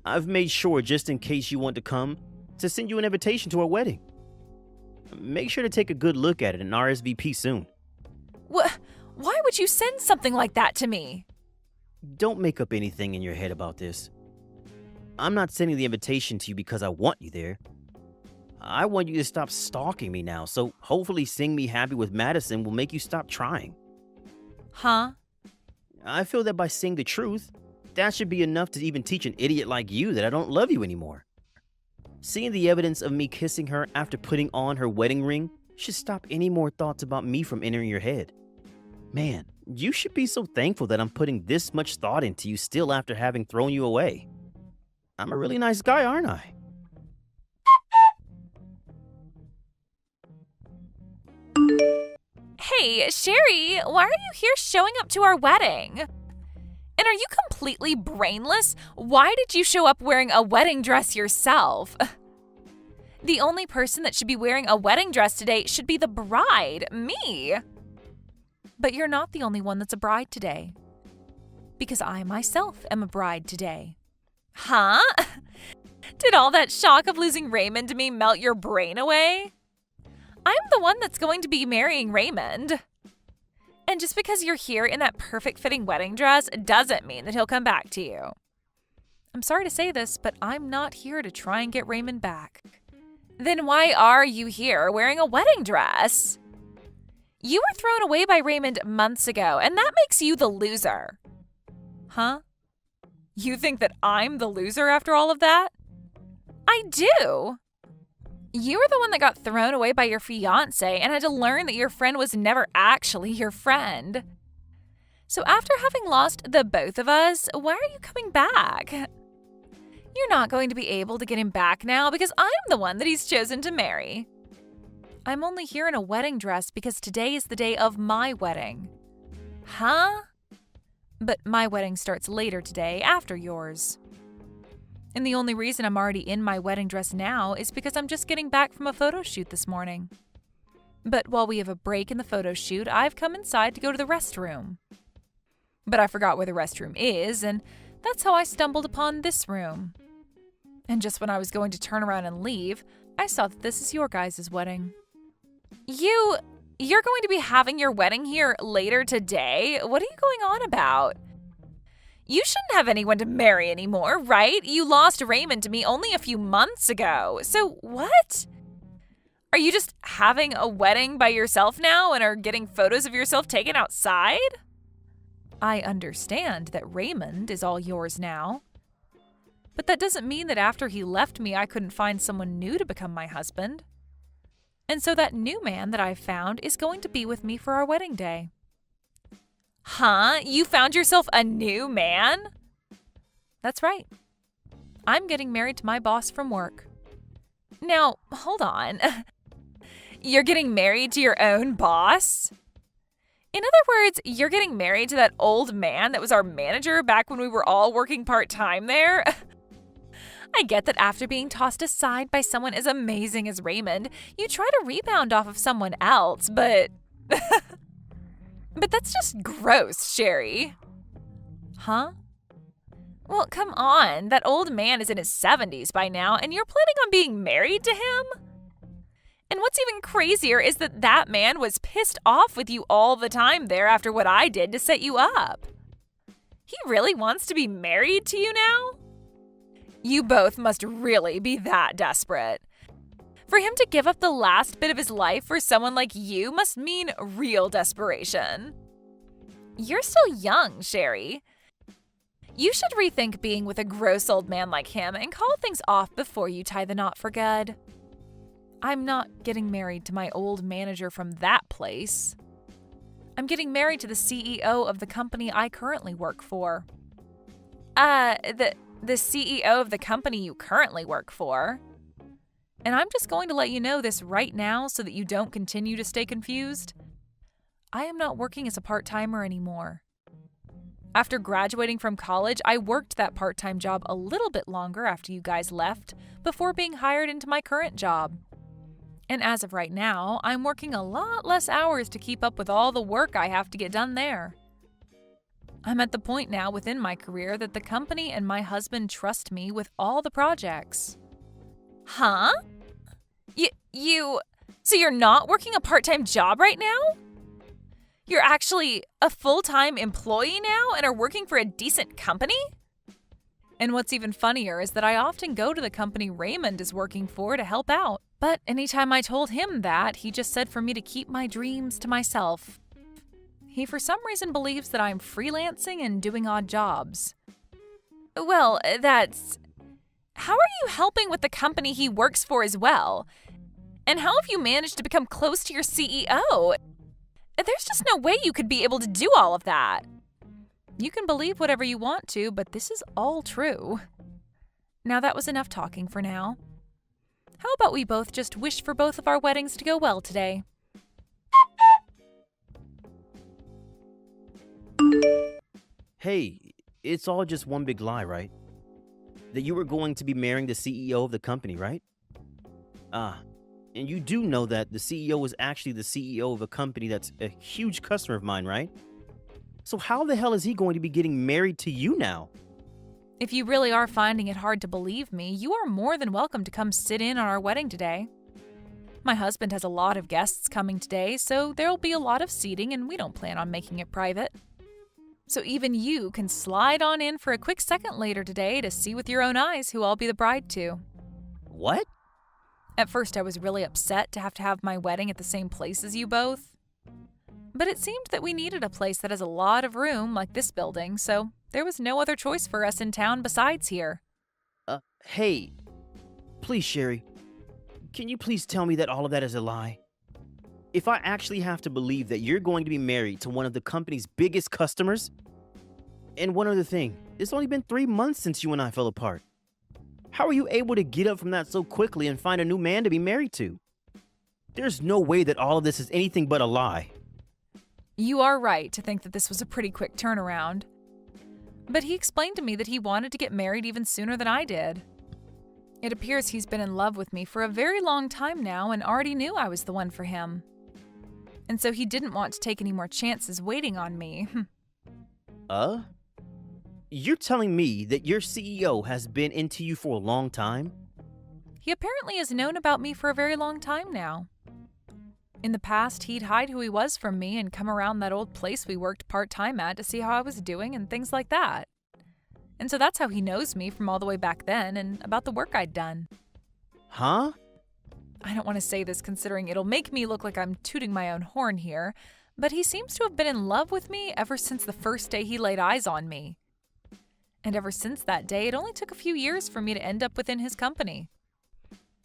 I've made sure, just in case you want to come, to send you an invitation to our wedding. Make sure to take a good look at it and RSVP soon. Why would you send something like that to me? Don't make up anything in your head about this. I'm not sending the invitation to you because I want you there. I want you to stop stalking me now, so hopefully seeing me happy with Madison will make you stop trying. Huh? I feel that by saying the truth, that should be enough to even teach an idiot like you that I don't love you anymore. Seeing the evidence of me kissing her after putting on her wedding ring should stop any more thoughts about me from entering your head. Man, you should be so thankful that I'm putting this much thought into you still after having thrown you away. I'm a really nice guy, aren't I? Hey, Sherry, why are you here showing up to our wedding? And are you completely brainless? Why did you show up wearing a wedding dress yourself? The only person that should be wearing a wedding dress today should be the bride, me. But you're not the only one that's a bride today. Because I myself am a bride today. Huh? Did all that shock of losing Raymond to me melt your brain away? I'm the one that's going to be marrying Raymond. And just because you're here in that perfect fitting wedding dress doesn't mean that he'll come back to you. I'm sorry to say this, but I'm not here to try and get Raymond back. Then why are you here wearing a wedding dress? You were thrown away by Raymond months ago, and that makes you the loser. Huh? You think that I'm the loser after all of that? I do. You were the one that got thrown away by your fiancé and had to learn that your friend was never actually your friend. So after having lost the both of us, why are you coming back? You're not going to be able to get him back now because I'm the one that he's chosen to marry. I'm only here in a wedding dress because today is the day of my wedding. Huh? But my wedding starts later today, after yours. And the only reason I'm already in my wedding dress now is because I'm just getting back from a photo shoot this morning. But while we have a break in the photo shoot, I've come inside to go to the restroom. But I forgot where the restroom is, and that's how I stumbled upon this room. And just when I was going to turn around and leave, I saw that this is your guys' wedding. You're going to be having your wedding here later today? What are you going on about? You shouldn't have anyone to marry anymore, right? You lost Raymond to me only a few months ago. So what? Are you just having a wedding by yourself now and are getting photos of yourself taken outside? I understand that Raymond is all yours now. But that doesn't mean that after he left me, I couldn't find someone new to become my husband. And so that new man that I've found is going to be with me for our wedding day. Huh? You found yourself a new man? That's right. I'm getting married to my boss from work. Now, hold on. You're getting married to your own boss? In other words, you're getting married to that old man that was our manager back when we were all working part-time there? I get that after being tossed aside by someone as amazing as Raymond, you try to rebound off of someone else, but... But that's just gross, Sherry. Huh? Well, come on. That old man is in his 70s by now, and you're planning on being married to him? And what's even crazier is that that man was pissed off with you all the time there after what I did to set you up. He really wants to be married to you now? You both must really be that desperate. For him to give up the last bit of his life for someone like you must mean real desperation. You're still young, Sherry. You should rethink being with a gross old man like him and call things off before you tie the knot for good. I'm not getting married to my old manager from that place. I'm getting married to the CEO of the company I currently work for. The CEO of the company you currently work for. And I'm just going to let you know this right now so that you don't continue to stay confused. I am not working as a part-timer anymore. After graduating from college, I worked that part-time job a little bit longer after you guys left before being hired into my current job. And as of right now, I'm working a lot less hours to keep up with all the work I have to get done there. I'm at the point now within my career that the company and my husband trust me with all the projects. Huh? So you're not working a part-time job right now? You're actually a full-time employee now and are working for a decent company? And what's even funnier is that I often go to the company Raymond is working for to help out. But anytime I told him that, he just said for me to keep my dreams to myself. He for some reason believes that I'm freelancing and doing odd jobs. Well, how are you helping with the company he works for as well? And how have you managed to become close to your CEO? There's just no way you could be able to do all of that. You can believe whatever you want to, but this is all true. Now that was enough talking for now. How about we both just wish for both of our weddings to go well today? Hey, it's all just one big lie, right? That you were going to be marrying the CEO of the company, right? And you do know that the CEO is actually the CEO of a company that's a huge customer of mine, right? So how the hell is he going to be getting married to you now? If you really are finding it hard to believe me, you are more than welcome to come sit in on our wedding today. My husband has a lot of guests coming today, so there'll be a lot of seating and we don't plan on making it private. So even you can slide on in for a quick second later today to see with your own eyes who I'll be the bride to. What? At first I was really upset to have my wedding at the same place as you both. But it seemed that we needed a place that has a lot of room like this building, so there was no other choice for us in town besides here. Hey, please, Sherry, can you please tell me that all of that is a lie? If I actually have to believe that you're going to be married to one of the company's biggest customers? And one other thing, it's only been 3 months since you and I fell apart. How are you able to get up from that so quickly and find a new man to be married to? There's no way that all of this is anything but a lie. You are right to think that this was a pretty quick turnaround. But he explained to me that he wanted to get married even sooner than I did. It appears he's been in love with me for a very long time now and already knew I was the one for him. And so he didn't want to take any more chances waiting on me. You're telling me that your CEO has been into you for a long time? He apparently has known about me for a very long time now. In the past, he'd hide who he was from me and come around that old place we worked part-time at to see how I was doing and things like that. And so that's how he knows me from all the way back then and about the work I'd done. Huh? I don't want to say this considering it'll make me look like I'm tooting my own horn here, but he seems to have been in love with me ever since the first day he laid eyes on me. And ever since that day, it only took a few years for me to end up within his company.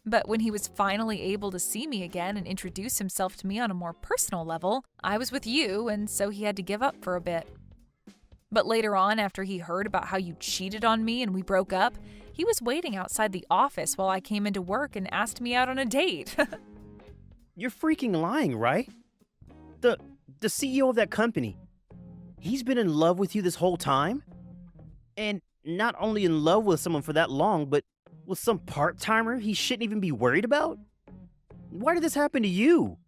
But when he was finally able to see me again and introduce himself to me on a more personal level, I was with you, and so he had to give up for a bit. But later on, after he heard about how you cheated on me and we broke up, he was waiting outside the office while I came into work and asked me out on a date. You're freaking lying, right? The CEO of that company, he's been in love with you this whole time? And not only in love with someone for that long, but with some part-timer he shouldn't even be worried about? Why did this happen to you?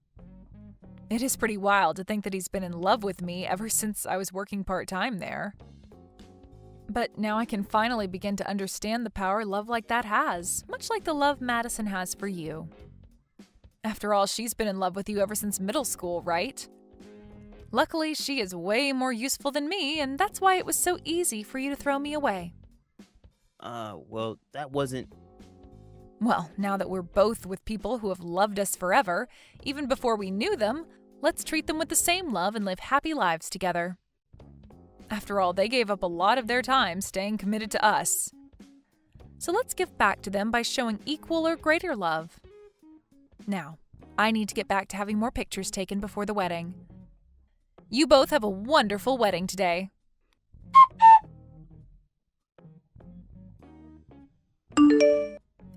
It is pretty wild to think that he's been in love with me ever since I was working part-time there. But now I can finally begin to understand the power love like that has, much like the love Madison has for you. After all, she's been in love with you ever since middle school, right? Luckily, she is way more useful than me, and that's why it was so easy for you to throw me away. Well, that wasn't... Well, now that we're both with people who have loved us forever, even before we knew them, let's treat them with the same love and live happy lives together. After all, they gave up a lot of their time staying committed to us. So let's give back to them by showing equal or greater love. Now, I need to get back to having more pictures taken before the wedding. You both have a wonderful wedding today.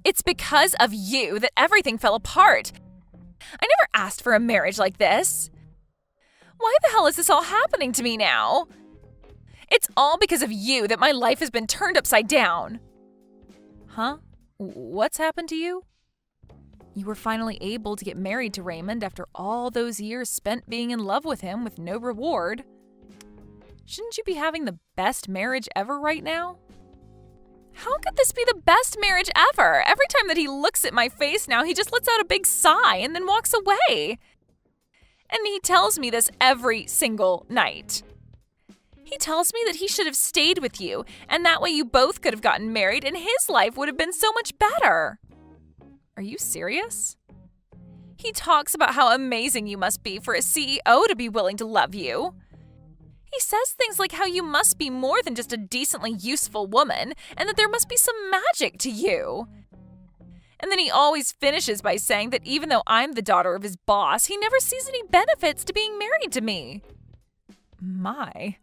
It's because of you that everything fell apart. I never asked for a marriage like this. Why the hell is this all happening to me now? It's all because of you that my life has been turned upside down. Huh? What's happened to you? You were finally able to get married to Raymond after all those years spent being in love with him with no reward. Shouldn't you be having the best marriage ever right now? How could this be the best marriage ever? Every time that he looks at my face now, he just lets out a big sigh and then walks away. And he tells me this every single night. He tells me that he should have stayed with you, and that way you both could have gotten married and his life would have been so much better. Are you serious? He talks about how amazing you must be for a CEO to be willing to love you. He says things like how you must be more than just a decently useful woman, and that there must be some magic to you. And then he always finishes by saying that even though I'm the daughter of his boss, he never sees any benefits to being married to me. My.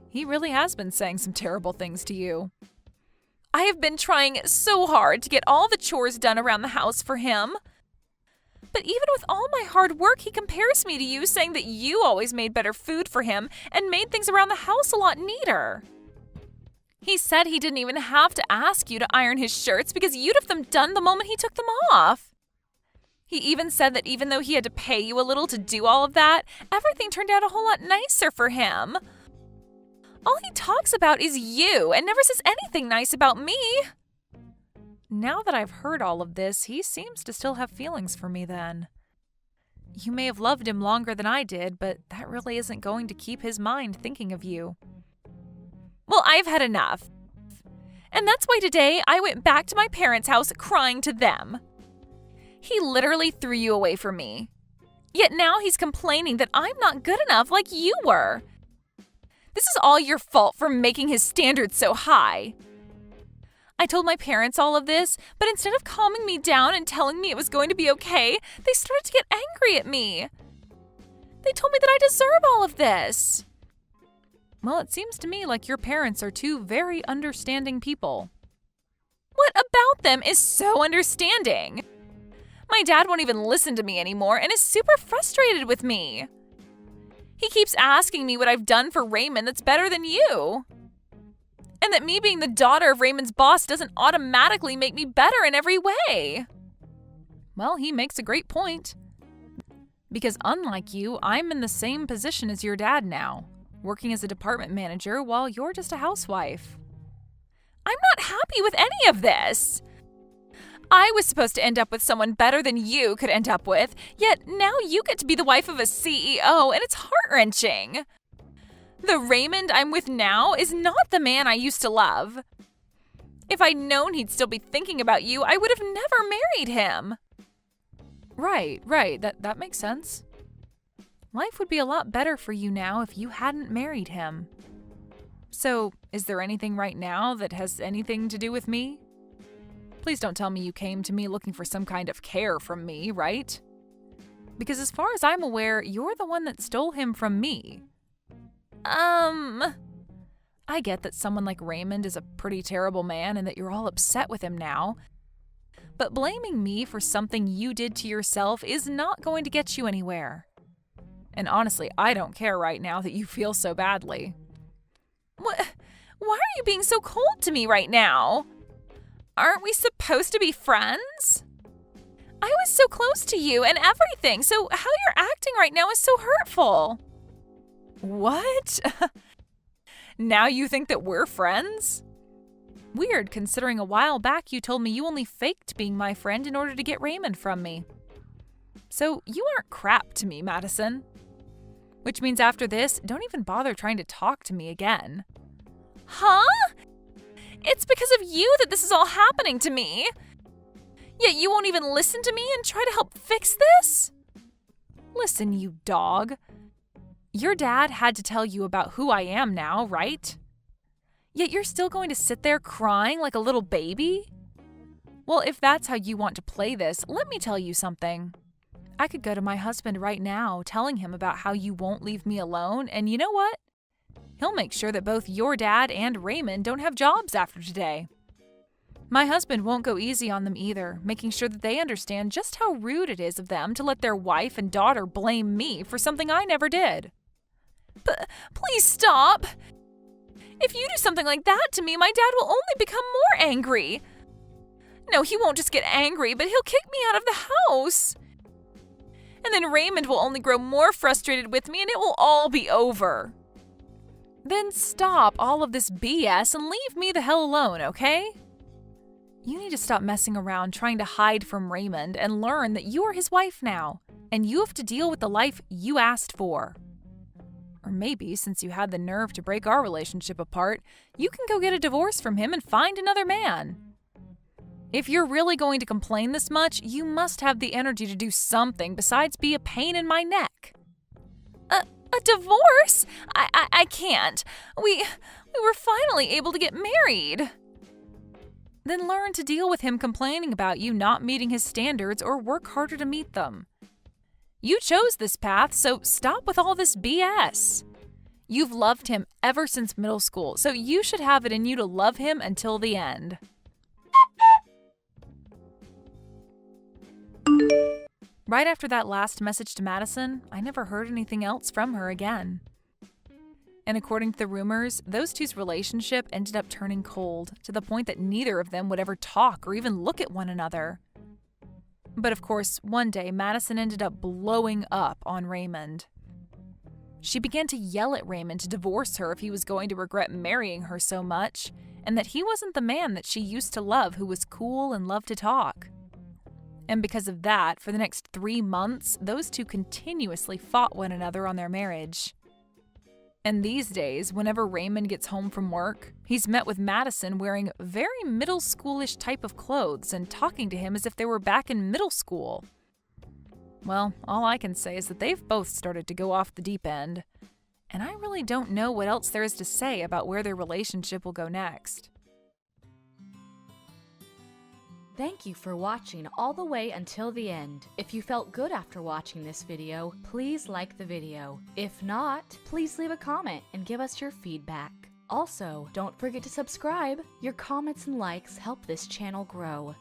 He really has been saying some terrible things to you. I have been trying so hard to get all the chores done around the house for him. But even with all my hard work, he compares me to you, saying that you always made better food for him and made things around the house a lot neater. He said he didn't even have to ask you to iron his shirts because you'd have them done the moment he took them off. He even said that even though he had to pay you a little to do all of that, everything turned out a whole lot nicer for him. All he talks about is you and never says anything nice about me. Now that I've heard all of this, he seems to still have feelings for me then. You may have loved him longer than I did, but that really isn't going to keep his mind thinking of you. Well, I've had enough. And that's why today I went back to my parents' house crying to them. He literally threw you away from me. Yet now he's complaining that I'm not good enough like you were. This is all your fault for making his standards so high. I told my parents all of this, but instead of calming me down and telling me it was going to be okay, they started to get angry at me. They told me that I deserve all of this. Well, it seems to me like your parents are two very understanding people. What about them is so understanding? My dad won't even listen to me anymore and is super frustrated with me. He keeps asking me what I've done for Raymond that's better than you. And that me being the daughter of Raymond's boss doesn't automatically make me better in every way. Well, he makes a great point. Because unlike you, I'm in the same position as your dad now, working as a department manager while you're just a housewife. I'm not happy with any of this. I was supposed to end up with someone better than you could end up with, yet now you get to be the wife of a CEO, and it's heart-wrenching. The Raymond I'm with now is not the man I used to love. If I'd known he'd still be thinking about you, I would have never married him. Right. That makes sense. Life would be a lot better for you now if you hadn't married him. So, is there anything right now that has anything to do with me? Please don't tell me you came to me looking for some kind of care from me, right? Because as far as I'm aware, you're the one that stole him from me. I get that someone like Raymond is a pretty terrible man and that you're all upset with him now. But blaming me for something you did to yourself is not going to get you anywhere. And honestly, I don't care right now that you feel so badly. What? Why are you being so cold to me right now? aren't we supposed to be friends? I was so close to you and everything, so how you're acting right now is so hurtful. What? Now you think that we're friends? Weird, considering a while back you told me you only faked being my friend in order to get Raymond from me. So you aren't crap to me, Madison. Which means after this, don't even bother trying to talk to me again. Huh? It's because of you that this is all happening to me. Yet you won't even listen to me and try to help fix this? Listen, you dog. Your dad had to tell you about who I am now, right? Yet you're still going to sit there crying like a little baby? Well, if that's how you want to play this, let me tell you something. I could go to my husband right now, telling him about how you won't leave me alone, and you know what? He'll make sure that both your dad and Raymond don't have jobs after today. My husband won't go easy on them either, making sure that they understand just how rude it is of them to let their wife and daughter blame me for something I never did. But please stop! If you do something like that to me, my dad will only become more angry. No, he won't just get angry, but he'll kick me out of the house. And then Raymond will only grow more frustrated with me and it will all be over. Then stop all of this BS and leave me the hell alone, okay? You need to stop messing around trying to hide from Raymond and learn that you are his wife now, and you have to deal with the life you asked for. Or maybe, since you had the nerve to break our relationship apart, you can go get a divorce from him and find another man. If you're really going to complain this much, you must have the energy to do something besides be a pain in my neck. A divorce? I can't. We were finally able to get married. Then learn to deal with him complaining about you not meeting his standards or work harder to meet them. You chose this path, so stop with all this BS. You've loved him ever since middle school, so you should have it in you to love him until the end. Right after that last message to Madison, I never heard anything else from her again. And according to the rumors, those two's relationship ended up turning cold to the point that neither of them would ever talk or even look at one another. But of course, one day Madison ended up blowing up on Raymond. She began to yell at Raymond to divorce her if he was going to regret marrying her so much, and that he wasn't the man that she used to love who was cool and loved to talk. And because of that, for the next 3 months, those two continuously fought one another on their marriage. And these days, whenever Raymond gets home from work, he's met with Madison wearing very middle schoolish type of clothes and talking to him as if they were back in middle school. Well, all I can say is that they've both started to go off the deep end. And I really don't know what else there is to say about where their relationship will go next. Thank you for watching all the way until the end. If you felt good after watching this video, please like the video. If not, please leave a comment and give us your feedback. Also, don't forget to subscribe. Your comments and likes help this channel grow.